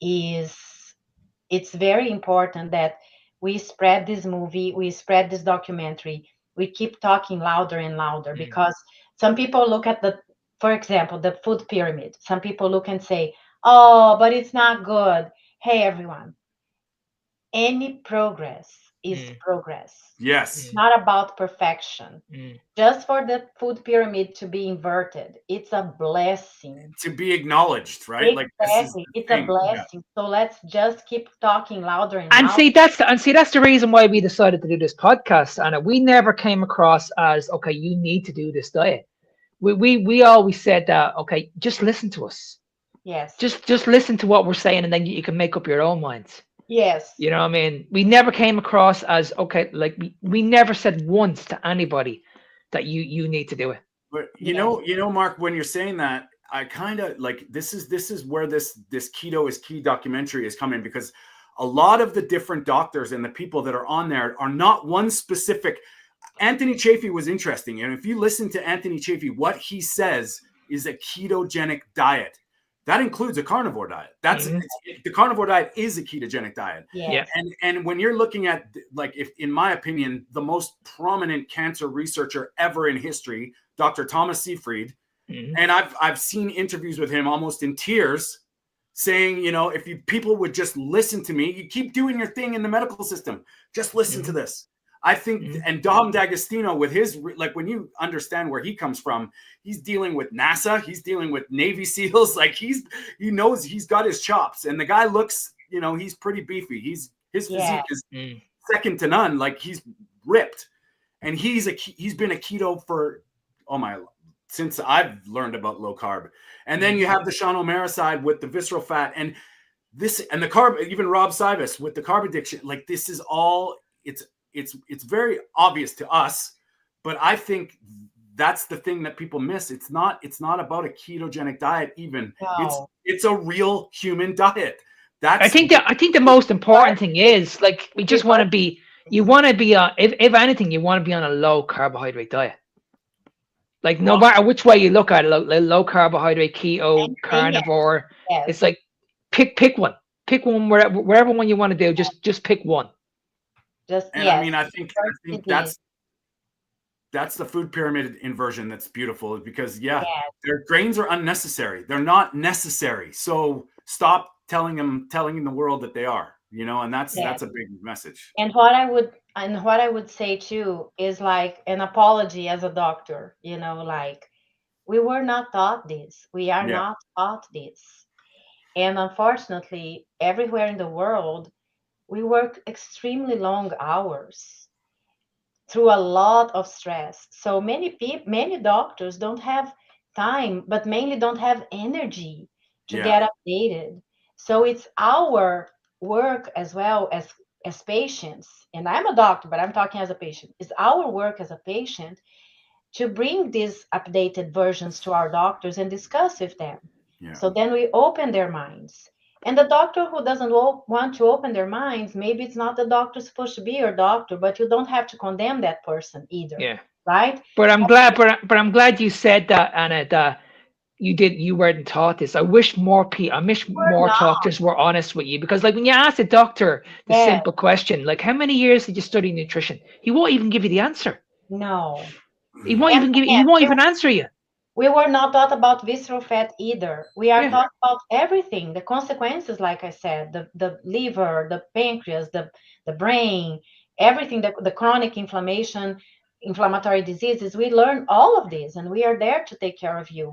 is it's very important that we spread this movie, we spread this documentary, we keep talking louder and louder because some people look at for example, the food pyramid. Some people look and say, oh, but it's not good. Hey, everyone, any progress is progress. Yes. It's not about perfection. Just for the food pyramid to be inverted, it's a blessing. To be acknowledged, right? Exactly. It's a blessing. So let's just keep talking louder and And louder. see, that's the reason why we decided to do this podcast, Anna. We never came across as, okay, you need to do this diet. We always said that, okay, just listen to us. Yes. Just listen to what we're saying, and then you can make up your own minds. Yes. You know what I mean? We never came across as, okay, like we never said once to anybody that you need to do it. But you know, Mark, when you're saying that, I kind of like this is where this Keto is Key documentary is coming, because a lot of the different doctors and the people that are on there are not one specific. Anthony Chaffee was interesting, and if you listen to Anthony Chaffee, what he says is a ketogenic diet. That includes a carnivore diet. The carnivore diet is a ketogenic diet. Yeah. And when you're looking at, like, if in my opinion, the most prominent cancer researcher ever in history, Dr. Thomas Seyfried, and I've seen interviews with him almost in tears, saying, you know, if people would just listen to me, you keep doing your thing in the medical system, just listen to this. I think, and Dom D'Agostino with his, like, when you understand where he comes from, he's dealing with NASA, he's dealing with Navy SEALs, like he knows he's got his chops, and the guy looks, you know, he's pretty beefy. His physique is second to none. Like, he's ripped, and he's been a keto for since I've learned about low carb. And then you have the Sean O'Mara side with the visceral fat and the carb, even Rob Sivas with the carb addiction. Like, this is all, it's very obvious to us, but I think that's the thing that people miss. It's not about a ketogenic diet even. No. It's a real human diet. I think the most important thing is, like, we just want to be, you want to be on, if anything, you want to be on a low carbohydrate diet. Like, no matter which way you look at it, low carbohydrate, keto, carnivore, it's like pick one. Pick one, wherever one you want to do, just pick one. I mean, I think that's the food pyramid inversion that's beautiful, because their grains are unnecessary. They're not necessary. So stop telling the world that they are, you know, and that's a big message. And what I would say too is, like, an apology as a doctor, you know, like, we were not taught this. We are not taught this. And unfortunately, everywhere in the world, we work extremely long hours through a lot of stress. So many doctors don't have time, but mainly don't have energy to get updated. So it's our work as well as patients. And I'm a doctor, but I'm talking as a patient. It's our work as a patient to bring these updated versions to our doctors and discuss with them. So then we open their minds. And the doctor who doesn't want to open their minds, maybe it's not the doctor supposed to be your doctor, but you don't have to condemn that person either. Yeah. Right? But I'm glad you said that, Anna, that you weren't taught this. I wish more people, I wish We're more not. doctors were honest with you, because like when you ask a doctor the Yes. simple question, like how many years did you study nutrition? He won't even give you the answer. No. He won't And even give. He again, won't even answer you. we were not taught about visceral fat either. We are Yeah. taught about everything, the consequences, like I said, the liver, the pancreas, the brain, everything, the chronic inflammation, inflammatory diseases. We learn all of this, and we are there to take care of you.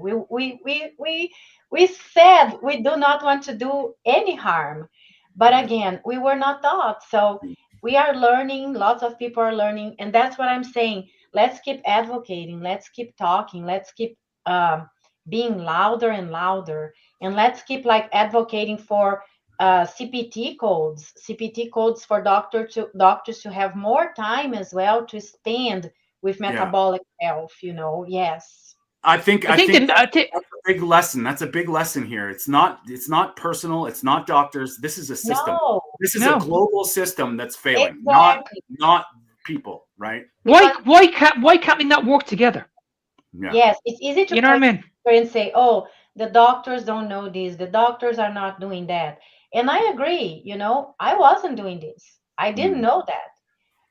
We said we do not want to do any harm, but again, we were not taught. So we are learning, lots of people are learning, and that's what I'm saying. Let's keep advocating, let's keep talking, let's keep um, being louder and louder, and let's keep like advocating for CPT codes for doctors to have more time as well to spend with Yeah. metabolic health. You know, yes. I think I think that's a big lesson. That's a big lesson here. It's not personal. It's not doctors. This is a system. No. This is a global system that's failing, Exactly. not people, right? Why can't we not work together? Yeah. Yes, it's easy to You know what I point mean? finger and say, "Oh, the doctors don't know this. The doctors are not doing that." And I agree. You know, I wasn't doing this. I didn't know that.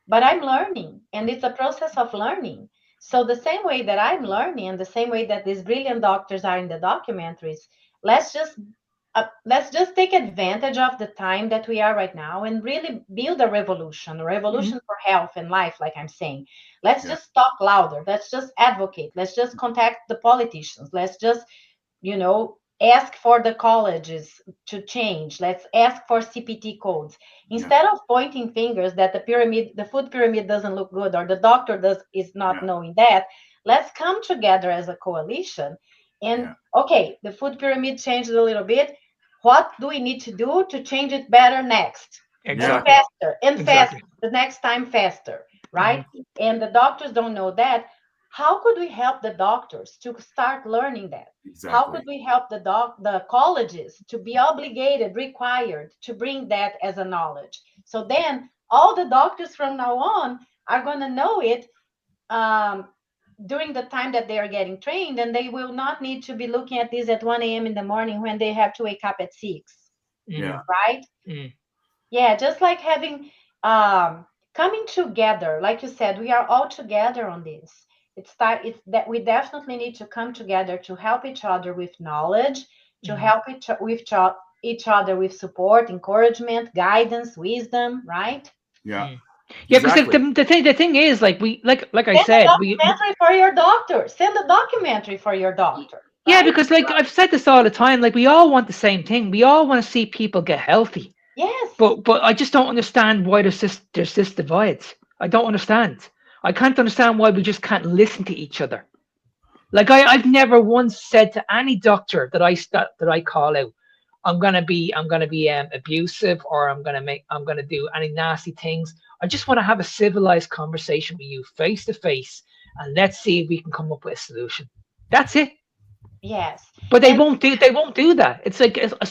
But I'm learning, and it's a process of learning. So the same way that I'm learning, and the same way that these brilliant doctors are in the documentaries, let's just let's just take advantage of the time that we are right now and really build a revolution for health and life, like I'm saying. Let's just talk louder. Let's just advocate. Let's just contact the politicians. Let's just, you know, ask for the colleges to change. Let's ask for CPT codes instead of pointing fingers that the food pyramid doesn't look good, or the doctor is not knowing that. Let's come together as a coalition and okay, the food pyramid changed a little bit. What do we need to do to change it better next? Exactly. And faster and Exactly. faster, the next time faster, right? And the doctors don't know that. How could we help the doctors to start learning that? How could we help the colleges to be obligated, required to bring that as a knowledge? So then all the doctors from now on are going to know it um, during the time that they are getting trained, and they will not need to be looking at this at 1 a.m. in the morning when they have to wake up at 6. Yeah. Right? Yeah, just like having coming together, like you said, we are all together on this. It's that we definitely need to come together to help each other with knowledge, to help each other with support, encouragement, guidance, wisdom, right? Yeah. Yeah, because the thing is, like I Send said, a documentary for your doctor. Send a documentary for your doctor. yeah, Right? because like I've said this all the time, like we all want the same thing. We all want to see people get healthy. Yes. But I just don't understand why there's this divide. I don't understand. I can't understand why we just can't listen to each other. Like I've never once said to any doctor that I call out, I'm gonna be abusive, or I'm gonna do any nasty things. I just want to have a civilized conversation with you face to face, and let's see if we can come up with a solution. That's it. Yes. But they won't do that. It's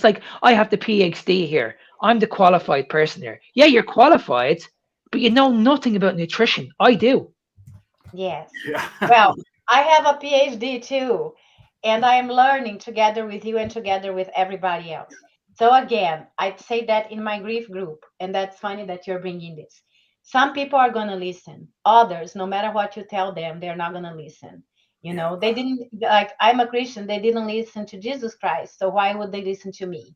like I have the PhD here. I'm the qualified person here. Yeah, you're qualified, but you know nothing about nutrition. I do. Yes. Well, I have a PhD too, and I am learning together with you and together with everybody else. So again, I'd say that in my grief group, and that's funny that you're bringing this. Some people are going to listen. Others, no matter what you tell them, they're not going to listen. You know, they didn't, like, I'm a Christian, they didn't listen to Jesus Christ. So why would they listen to me?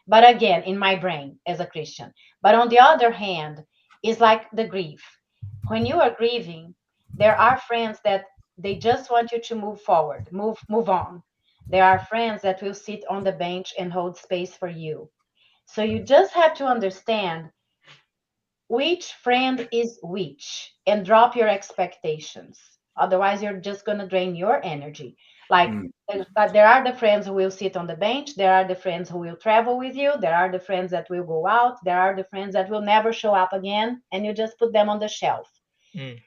But again, in my brain as a Christian. But on the other hand, it's like the grief. When you are grieving, there are friends that they just want you to move forward, move on. There are friends that will sit on the bench and hold space for you. So you just have to understand which friend is which and drop your expectations. Otherwise, you're just going to drain your energy. Like, there are the friends who will sit on the bench. There are the friends who will travel with you. There are the friends that will go out. There are the friends that will never show up again, and you just put them on the shelf.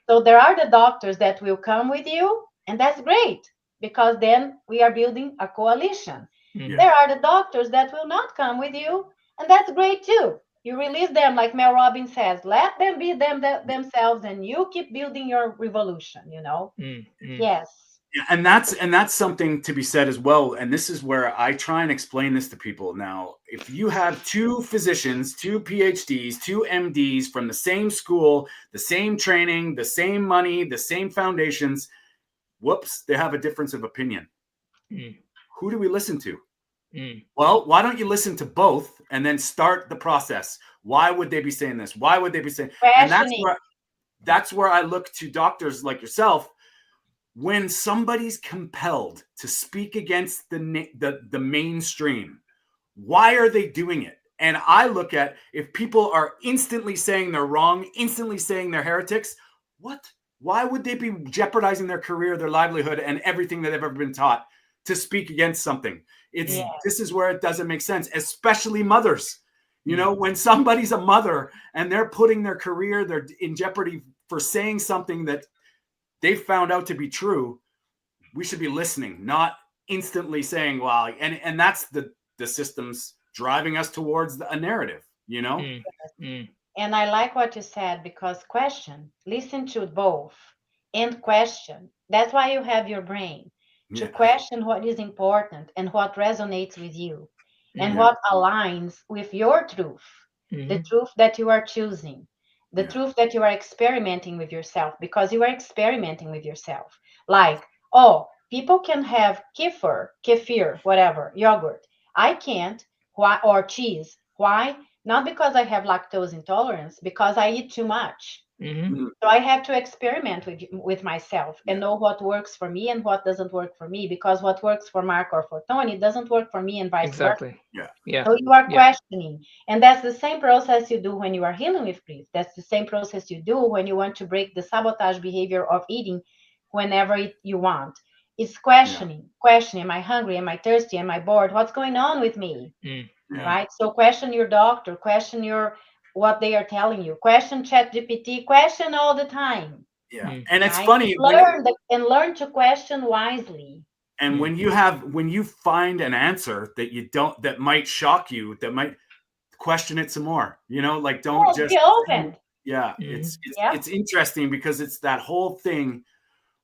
So there are the doctors that will come with you, and that's great because then we are building a coalition. There are the doctors that will not come with you, and that's great too. You release them, like Mel Robbins says, let them be themselves, and you keep building your revolution, you know? Yes. And that's something to be said as well. And this is where I try and explain this to people. Now, if you have 2 physicians, 2 PhDs, 2 MDs from the same school, the same training, the same money, the same foundations, whoops, they have a difference of opinion. Who do we listen to? Well, why don't you listen to both and then start the process? Why would they be saying this? Why would they be saying? And that's where I look to doctors like yourself. When somebody's compelled to speak against the mainstream, why are they doing it? And I look at, if people are instantly saying they're wrong, instantly saying they're heretics, what? Why would they be jeopardizing their career, their livelihood, and everything that they've ever been taught to speak against something? This is where it doesn't make sense, especially mothers. You know, when somebody's a mother and they're putting their career, they're in jeopardy for saying something that they found out to be true, we should be listening, not instantly saying, well, and that's the systems driving us towards a narrative, you know? And I like what you said, because listen to both and question. That's why you have your brain, to question what is important and what resonates with you and what aligns with your truth, the truth that you are choosing. The truth that you are experimenting with yourself, because you are experimenting with yourself. Like, oh, people can have kefir, whatever, yogurt. I can't. Why? Or cheese. Why? Not because I have lactose intolerance, because I eat too much. So I have to experiment with myself and know what works for me and what doesn't work for me, because what works for Mark or for Tony doesn't work for me, and vice versa. So you are questioning. And that's the same process you do when you are healing with grief. That's the same process you do when you want to break the sabotage behavior of eating whenever you want. It's questioning. Am I hungry? Am I thirsty? Am I bored? What's going on with me? Right? So question your doctor, question what they are telling you, question ChatGPT, question all the time. And it's right? funny. Learn to question wisely. And when you find an answer that might shock you, that might question it some more, you know, like don't just be open. It's interesting, because it's that whole thing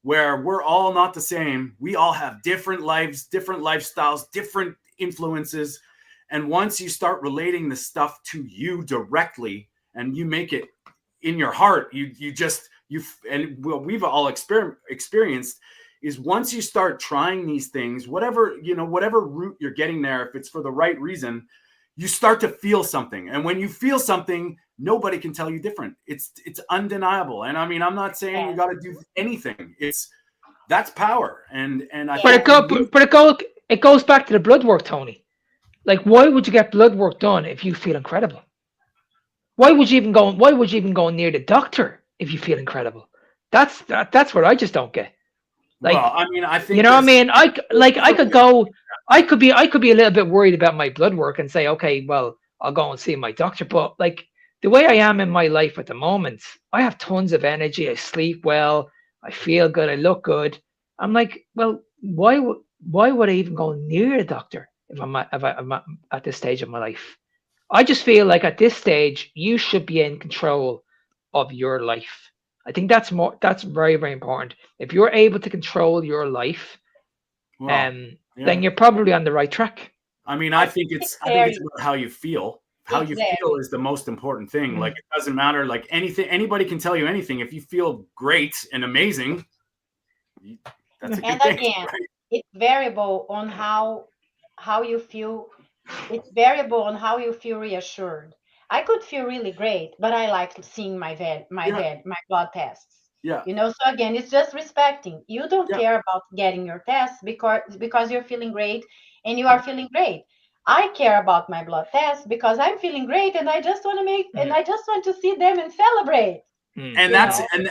where we're all not the same. We all have different lives, different lifestyles, different influences. And once you start relating the stuff to you directly and you make it in your heart, and what we've all experienced is, once you start trying these things, whatever route you're getting there, if it's for the right reason, you start to feel something. And when you feel something, nobody can tell you different. It's undeniable. And I mean, I'm not saying you got to do anything. That's power. And I think it goes back to the blood work, Tony. Like, why would you get blood work done if you feel incredible? Why would you even go near the doctor if you feel incredible? That's what I just don't get. Like, well, I mean, I think, you know what I mean? I could be a little bit worried about my blood work and say, okay, well, I'll go and see my doctor. But like, the way I am in my life at the moment, I have tons of energy. I sleep well. I feel good. I look good. I'm like, well, why would I even go near a doctor if I'm at this stage of my life? I just feel like at this stage, you should be in control of your life. I think that's very, very important. If you're able to control your life, then you're probably on the right track. I mean, I think it's about how you feel. How you feel is the most important thing. Like, it doesn't matter. Like, anybody can tell you anything. If you feel great and amazing, that's a good thing. Again, it's variable on how you feel. It's variable on how you feel reassured. I could feel really great, but I like seeing my blood tests. Yeah. You know, so again, it's just respecting. You don't care about getting your tests because you're feeling great and you are feeling great. I care about my blood tests because I'm feeling great and I just want to see them and celebrate. And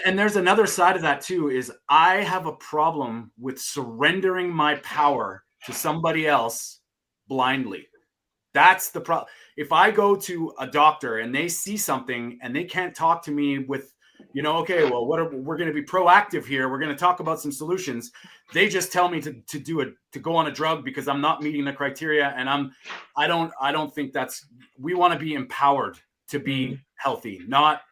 and there's another side of that too, is I have a problem with surrendering my power to somebody else blindly. That's the problem. If I go to a doctor and they see something and they can't talk to me with, you know, okay, well, we're going to be proactive here. We're going to talk about some solutions. They just tell me to go on a drug because I'm not meeting the criteria. And I don't think we want to be empowered to be healthy, not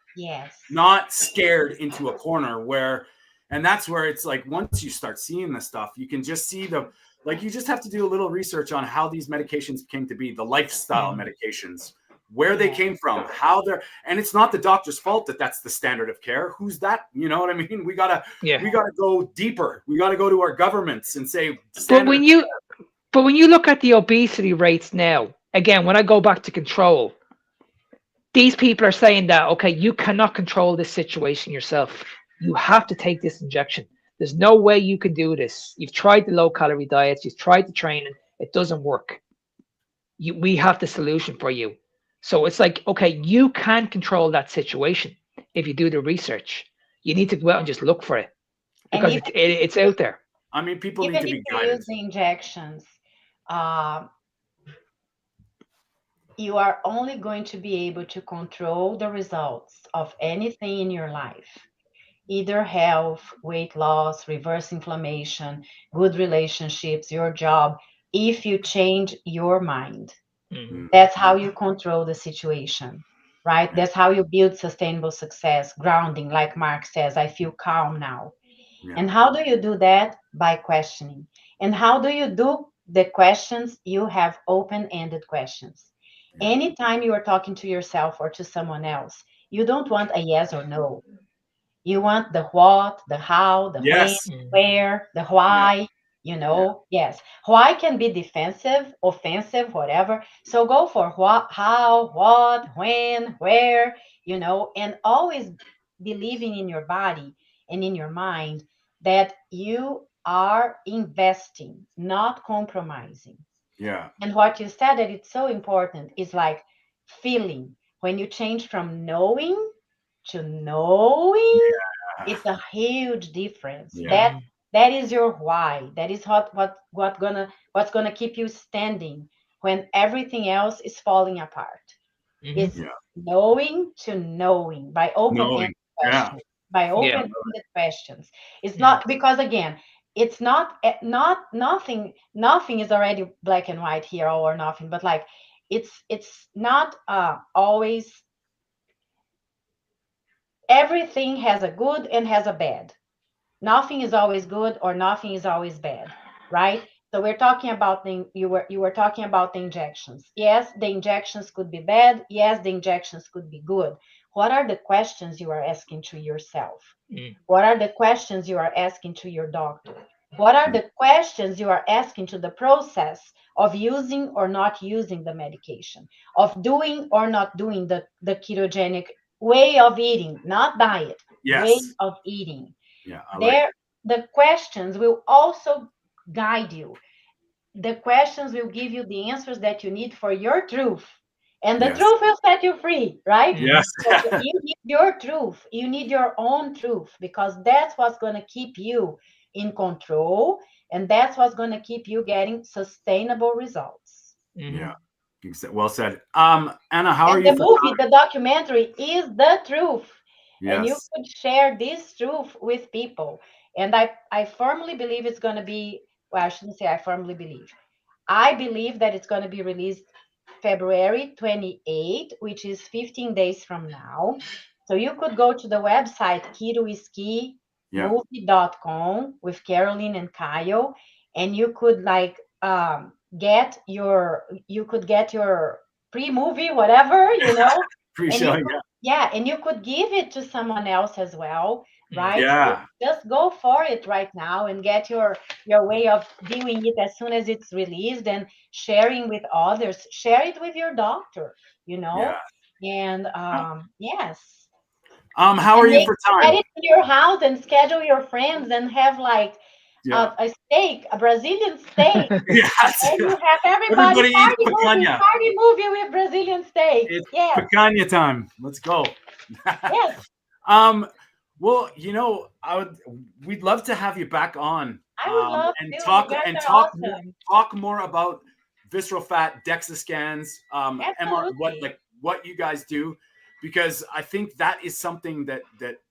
scared into a corner where And that's where it's like, once you start seeing the stuff, you can just see you just have to do a little research on how these medications came to be, the lifestyle medications, where they came from, how they're, and it's not the doctor's fault that that's the standard of care. Who's that? You know what I mean? We gotta go deeper. We gotta go to our governments and say, but when you look at the obesity rates now, again, when I go back to control, these people are saying that, okay, you cannot control this situation yourself. You have to take this injection. There's no way you can do this. You've tried the low-calorie diets. You've tried the training. It doesn't work. We have the solution for you. So it's like, okay, you can control that situation if you do the research. You need to go out and just look for it because it's out there. I mean, people Even need to be if you guided. use the injections, you are only going to be able to control the results of anything in your life, either health, weight loss, reverse inflammation, good relationships, your job, if you change your mind. That's how you control the situation, right? That's how you build sustainable success, grounding, like Mark says, I feel calm now. And how do you do that? By questioning. And how do you do the questions? You have open-ended questions. Anytime you are talking to yourself or to someone else, you don't want a yes or no. You want the what, the how, the when, where, the why, yes. Why can be defensive, offensive, whatever. So go for what, how, what, when, where, and always believing in your body and in your mind that you are investing, not compromising. Yeah. And what you said that it's so important is like feeling. When you change from knowing to knowing, it's a huge difference. That is your why. That is what's gonna keep you standing when everything else is falling apart. It's knowing to knowing by open-ended questions. By open-ended questions. It's not because again, it's not nothing. Nothing is already black and white here, all or nothing. But like, it's not always. Everything has a good and has a bad. Nothing is always good or nothing is always bad, right? So we're talking about you were talking about the injections. Yes, the injections could be bad. Yes, the injections could be good. What are the questions you are asking to yourself? What are the questions you are asking to your doctor? What are the questions you are asking to the process of using or not using the medication, of doing or not doing the ketogenic way of eating, not diet, way of eating? Yeah, I like the questions will also guide you. The questions will give you the answers that you need for your truth. And the truth will set you free, right? Yes. So you need your truth. You need your own truth because that's what's going to keep you in control. And that's what's going to keep you getting sustainable results. Yeah. Well said. Anna, how are you? The movie, the documentary is the truth. Yes. And you could share this truth with people. And I firmly believe it's going to be, well, I shouldn't say I firmly believe. I believe that it's going to be released February 28, which is 15 days from now. So you could go to the website KetoWhiskeyMovie.com with Caroline and Kyle, and you could get your pre-movie, whatever, Pre-showing, and you could give it to someone else as well, right? Yeah. Just go for it right now and get your way of doing it as soon as it's released and sharing with others. Share it with your doctor, and yes. How are you for time? Get it to your house and schedule your friends and have a steak, a Brazilian steak. Yes. And you have everybody eat party movie with Brazilian steak. It's yes. picanha time. Let's go. Yes. Well, we'd love to have you back on. I would love and to. talk more about visceral fat, DEXA scans, MR, what you guys do, because I think that is something that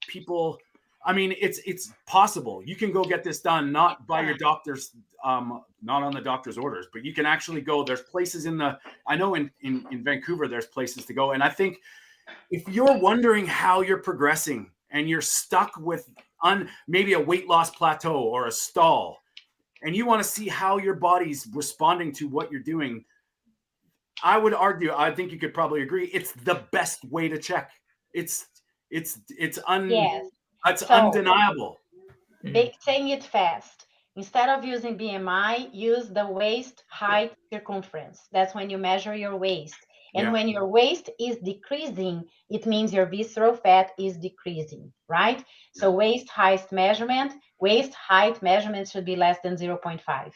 people. I mean, it's possible. You can go get this done, not by your doctor's, not on the doctor's orders, but you can actually go. There's places I know in Vancouver, there's places to go. And I think if you're wondering how you're progressing and you're stuck with maybe a weight loss plateau or a stall, and you want to see how your body's responding to what you're doing, I would argue, I think you could probably agree, it's the best way to check. It's undeniable. Saying it fast. Instead of using BMI, use the waist height circumference. That's when you measure your waist. And when your waist is decreasing, it means your visceral fat is decreasing, right? So waist height measurement should be less than 0.5.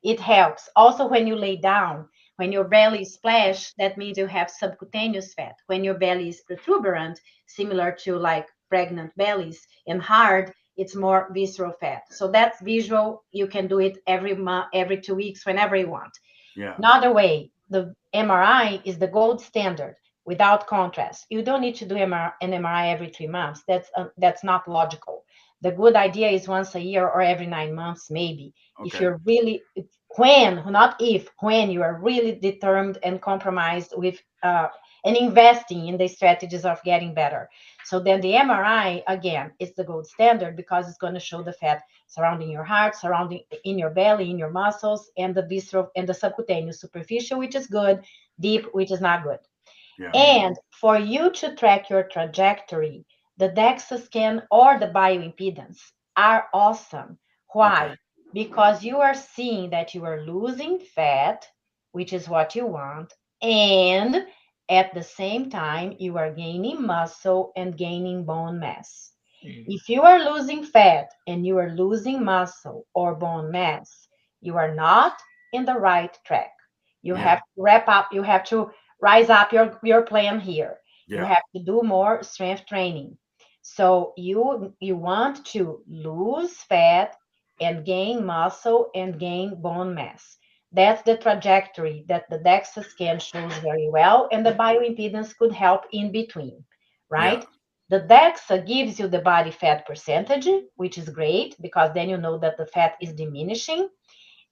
It helps. Also, when you lay down, when your belly is splashed, that means you have subcutaneous fat. When your belly is protuberant, similar to like pregnant bellies, and hard, it's more visceral fat. So that's visual. You can do it every month, every 2 weeks, whenever you want. Another way, the MRI is the gold standard without contrast. You don't need to do an MRI every 3 months. That's not logical. The good idea is once a year or every 9 months, maybe. If you're really, when you are really determined and compromised with and investing in the strategies of getting better. So then the MRI, again, is the gold standard because it's going to show the fat surrounding your heart, surrounding in your belly, in your muscles, and the visceral and the subcutaneous, superficial, which is good, deep, which is not good. And for you to track your trajectory, the DEXA scan or the bioimpedance are awesome. Why? Because you are seeing that you are losing fat, which is what you want, and at the same time, you are gaining muscle and gaining bone mass. If you are losing fat and you are losing muscle or bone mass, you are not in the right track. You have to rise up your plan here. You have to do more strength training. So you want to lose fat and gain muscle and gain bone mass. That's the trajectory that the DEXA scan shows very well, and the bioimpedance could help in between, right? The DEXA gives you the body fat percentage, which is great because then you know that the fat is diminishing.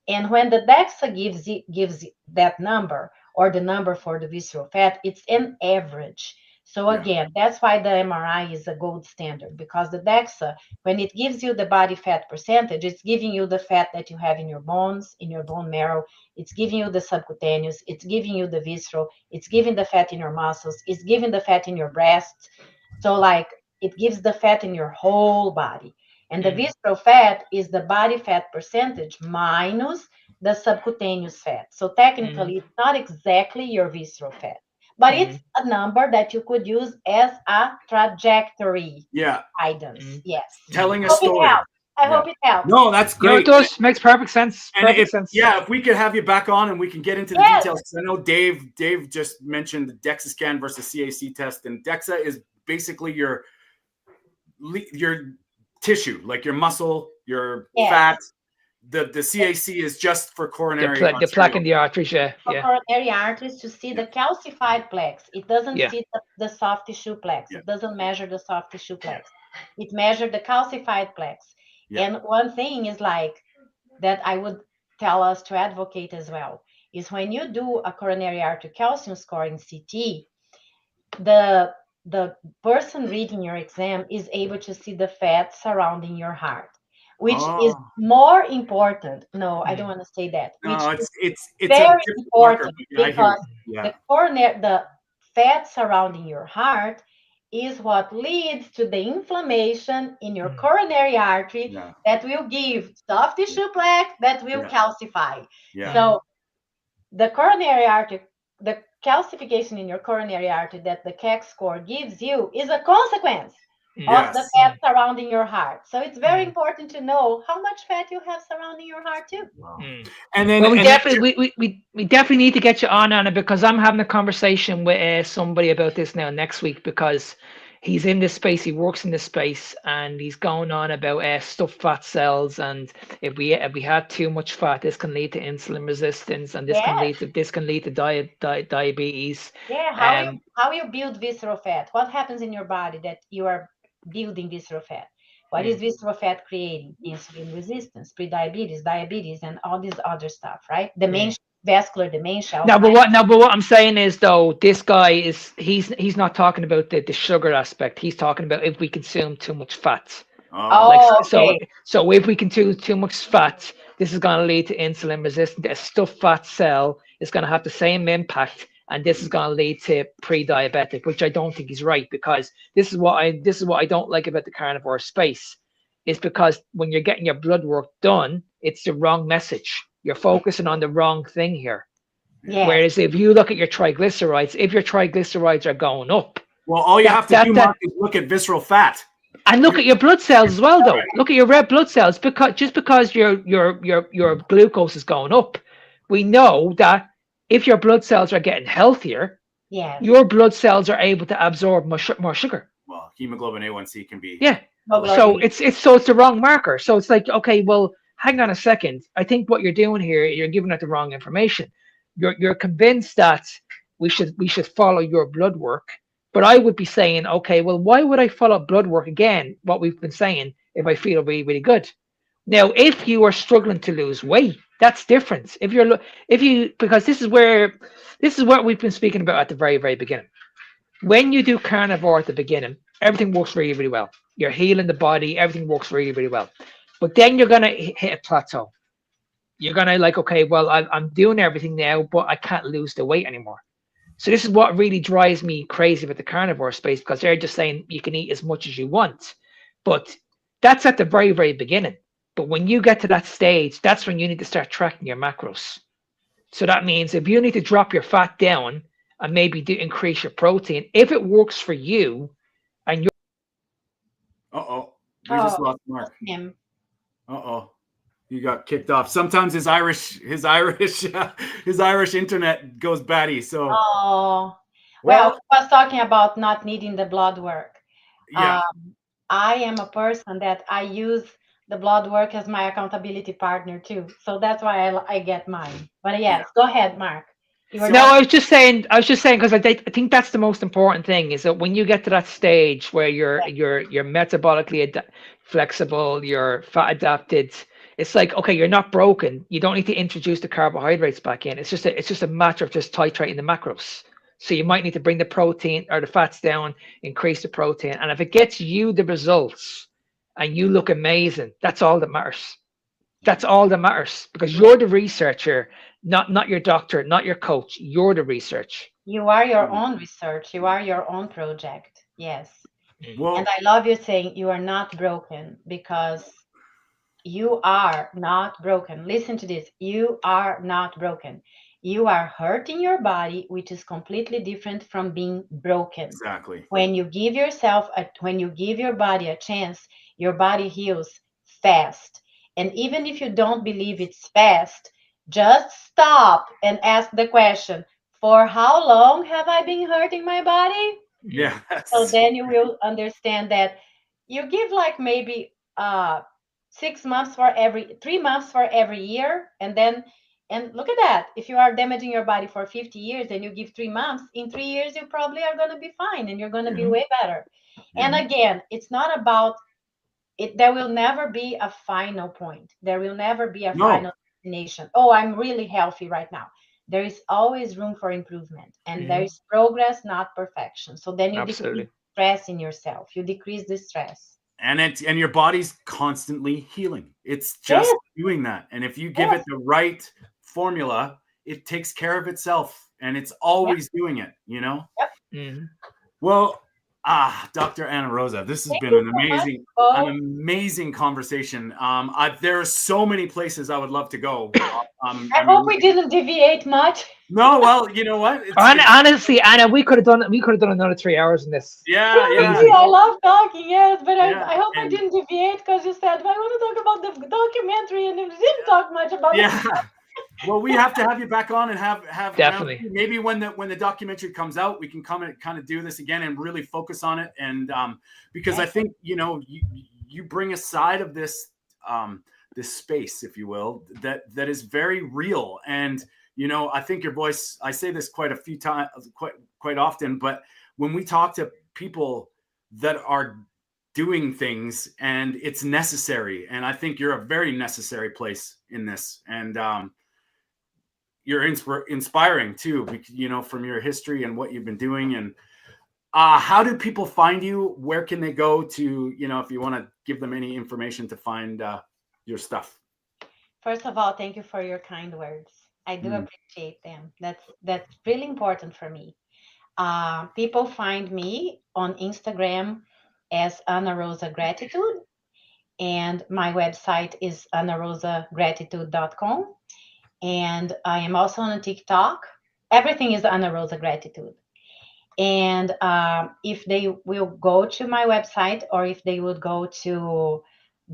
And when the DEXA gives that number or the number for the visceral fat, it's an average. So again, that's why the MRI is a gold standard, because the DEXA, when it gives you the body fat percentage, it's giving you the fat that you have in your bones, in your bone marrow. It's giving you the subcutaneous. It's giving you the visceral. It's giving the fat in your muscles. It's giving the fat in your breasts. So like it gives the fat in your whole body. And the visceral fat is the body fat percentage minus the subcutaneous fat. So technically, it's not exactly your visceral fat, but it's a number that you could use as a trajectory guidance. Yes. Telling a story. I hope it helps. No, that's great. No, it does. Makes perfect sense. And Perfect sense. if we could have you back on and we can get into the details, because I know Dave just mentioned the DEXA scan versus CAC test, and DEXA is basically your tissue, like your muscle, your fat. The CAC is just for coronary the plaque in the arteries, for coronary arteries to see the calcified plaques. It doesn't see the soft tissue plaques. It doesn't measure the soft tissue plaques. It measures the calcified plaques. And one thing is like that I would tell us to advocate as well is when you do a coronary artery calcium score in CT, the person reading your exam is able to see the fat surrounding your heart, which is more important. No, I don't want to say that. No, it's very important because the fat surrounding your heart is what leads to the inflammation in your coronary artery that will give soft tissue plaque that will calcify. So the coronary artery, the calcification in your coronary artery that the CAC score gives you is a consequence of the fat surrounding your heart. So it's very important to know how much fat you have surrounding your heart too. And then we definitely need to get you on it, because I'm having a conversation with somebody about this now next week, because he's in this space, he works in this space, and he's going on about stuffed fat cells, and if we had too much fat, this can lead to insulin resistance, and this can lead to diabetes. How you build visceral fat? What happens in your body that you are building visceral fat? What is visceral fat creating? Insulin resistance, prediabetes, diabetes, and all this other stuff, right? Dementia, vascular dementia. But what I'm saying is, though, this guy he's not talking about the sugar aspect. He's talking about if we consume too much fats. Oh, okay. So if we consume too much fat, this is going to lead to insulin resistance. A stuffed fat cell is going to have the same impact, and this is going to lead to pre-diabetic, which I don't think is right, because this is what I don't like about the carnivore space, is because when you're getting your blood work done, it's the wrong message. You're focusing on the wrong thing here. Yes. Whereas if you look at your triglycerides, if your triglycerides are going up, well, all you have to do, Mark, is look at visceral fat. and look at your blood cells as well, though. Look at your red blood cells, because just because your glucose is going up, we know that if your blood cells are getting healthier, yes, your blood cells are able to absorb more sugar. Well, hemoglobin A1C can be. Yeah. So it's the wrong marker. So it's like, okay, well, hang on a second. I think what you're doing here, you're giving out the wrong information. You're convinced that we should follow your blood work. But I would be saying, okay, well, why would I follow blood work again, what we've been saying, if I feel really, really good? Now, if you are struggling to lose weight, that's different. Because this is what we've been speaking about at the very, very beginning. When you do carnivore at the beginning, everything works really, really well. You're healing the body, everything works really, really well. But then you're going to hit a plateau. You're going to like, okay, well, I'm doing everything now, but I can't lose the weight anymore. So this is what really drives me crazy with the carnivore space, because they're just saying you can eat as much as you want. But that's at the very, very beginning. But when you get to that stage, that's when you need to start tracking your macros. So that means if you need to drop your fat down and maybe increase your protein, if it works for you and you're... We just lost Mark. Him. You got kicked off. Sometimes his Irish internet goes batty. So well, I was talking about not needing the blood work. Yeah. I am a person that I use the blood work as my accountability partner too. So that's why I get mine. But yes, go ahead, Mark. I was just saying, because I think that's the most important thing, is that when you get to that stage where you're metabolically flexible, you're fat adapted, it's like, okay, you're not broken. You don't need to introduce the carbohydrates back in. It's just a matter of just titrating the macros. So you might need to bring the protein or the fats down, increase the protein. And if it gets you the results and you look amazing, that's all that matters. That's all that matters, because you're the researcher, not your doctor, not your coach. You're the research. You are your own research. You are your own project. Yes. Well, and I love you saying you are not broken, because you are not broken. Listen to this. You are not broken. You are hurting your body, which is completely different from being broken. Exactly. When you give your body a chance, your body heals fast. And even if you don't believe it's fast, just stop and ask the question, for how long have I been hurting my body? Yeah. So then you will understand that you give like maybe 3 months for every year, and look at that. If you are damaging your body for 50 years and you give 3 months, in 3 years you probably are going to be fine and you're going to be way better. And again, it's not about it. There will never be a final point. There will never be a final destination. Oh, I'm really healthy right now. There is always room for improvement, and there is progress, not perfection. So then you decrease stress in yourself. You decrease the stress. And your body's constantly healing. It's just doing that. And if you give it the right formula, it takes care of itself, and it's always doing it, you know? Well, Dr. Ana Rosa, this has been an amazing conversation. There are so many places I would love to go. I hope we didn't deviate much. No, well, you know what? Honestly, Anna, we could have done another 3 hours in this. Yeah. I love talking, yes, but I hope I didn't deviate, because you said, I want to talk about the documentary, and we didn't talk much about it. Well, we have to have you back on and have definitely. Maybe when the documentary comes out, we can come and kind of do this again and really focus on it. And because I think you bring a side of this this space, if you will, that is very real. And I think your voice. I say this quite a few times, quite often, but when we talk to people that are doing things, and it's necessary, and I think you're a very necessary place in this, and you're inspiring too, from your history and what you've been doing. And How do people find you? Where can they go to, if you want to give them any information to find your stuff? First of all, thank you for your kind words. I do appreciate them. That's really important for me. People find me on Instagram as Ana Rosa Gratitude, and my website is anarosagratitude.com. And I am also on TikTok. Everything is Ana Rosa Gratitude. And if they will go to my website, or if they would go to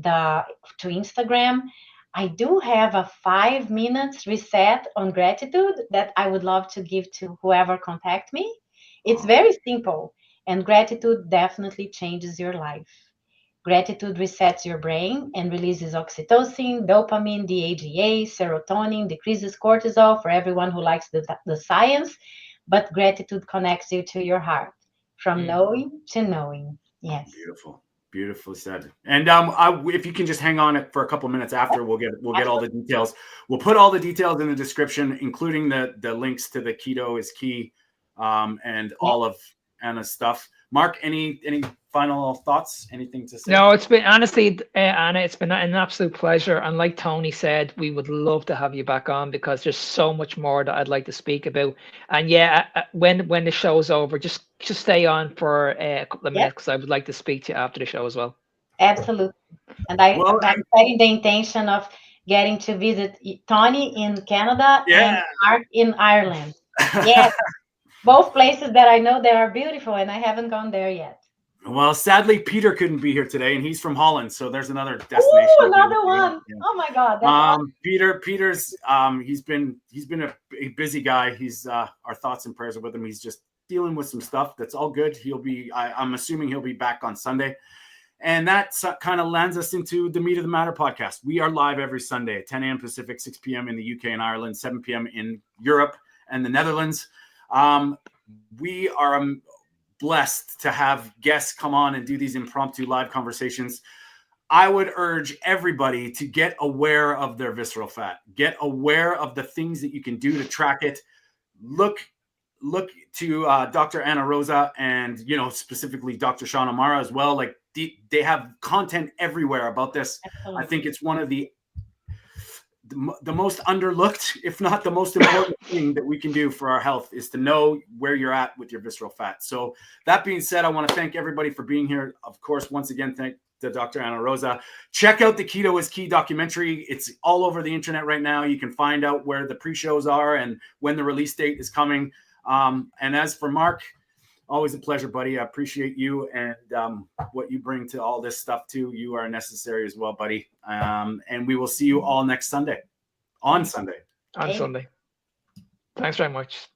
Instagram, I do have a 5 minutes reset on gratitude that I would love to give to whoever contact me. It's very simple, and gratitude definitely changes your life. Gratitude resets your brain and releases oxytocin, dopamine, DHEA, serotonin, decreases cortisol for everyone who likes the science. But gratitude connects you to your heart, from knowing to knowing. Yes. Beautiful. Beautifully said. And if you can just hang on for a couple minutes after, we'll get all the details. We'll put all the details in the description, including the links to the Keto is Key and all of Anna's stuff. Mark, any final thoughts? Anything to say? No, it's been honestly, Anna, it's been an absolute pleasure. And like Tony said, we would love to have you back on because there's so much more that I'd like to speak about. And yeah, when the show's over, just stay on for a couple of minutes because I would like to speak to you after the show as well. Absolutely. And I'm setting the intention of getting to visit Tony in Canada and Mark in Ireland. Yes. Both places that I know that are beautiful, and I haven't gone there yet. Well, sadly, Peter couldn't be here today, and he's from Holland, so there's another destination. Ooh, another one! Yeah. Oh my God! That's awesome. Peter's he's been a busy guy. He's our thoughts and prayers are with him. He's just dealing with some stuff. That's all good. He'll be. I'm assuming he'll be back on Sunday, and that kind of lands us into the Meat of the Matter podcast. We are live every Sunday at 10 a.m. Pacific, 6 p.m. in the UK and Ireland, 7 p.m. in Europe and the Netherlands. We are blessed to have guests come on and do these impromptu live conversations. I would urge everybody to get aware of their visceral fat, get aware of the things that you can do to track it. Look to Dr. Ana Rosa and, specifically Dr. Sean O'Mara as well. Like they have content everywhere about this. Absolutely. I think it's one of the most underlooked, if not the most important thing that we can do for our health is to know where you're at with your visceral fat. So that being said, I want to thank everybody for being here. Of course, once again, thank the Dr. Ana Rosa. Check out the Keto is Key documentary. It's all over the internet right now. You can find out where the pre-shows are and when the release date is coming. And as for Mark, always a pleasure, buddy. I appreciate you and what you bring to all this stuff too. You are necessary as well, buddy. And we will see you all next Sunday. On Sunday. Thanks very much.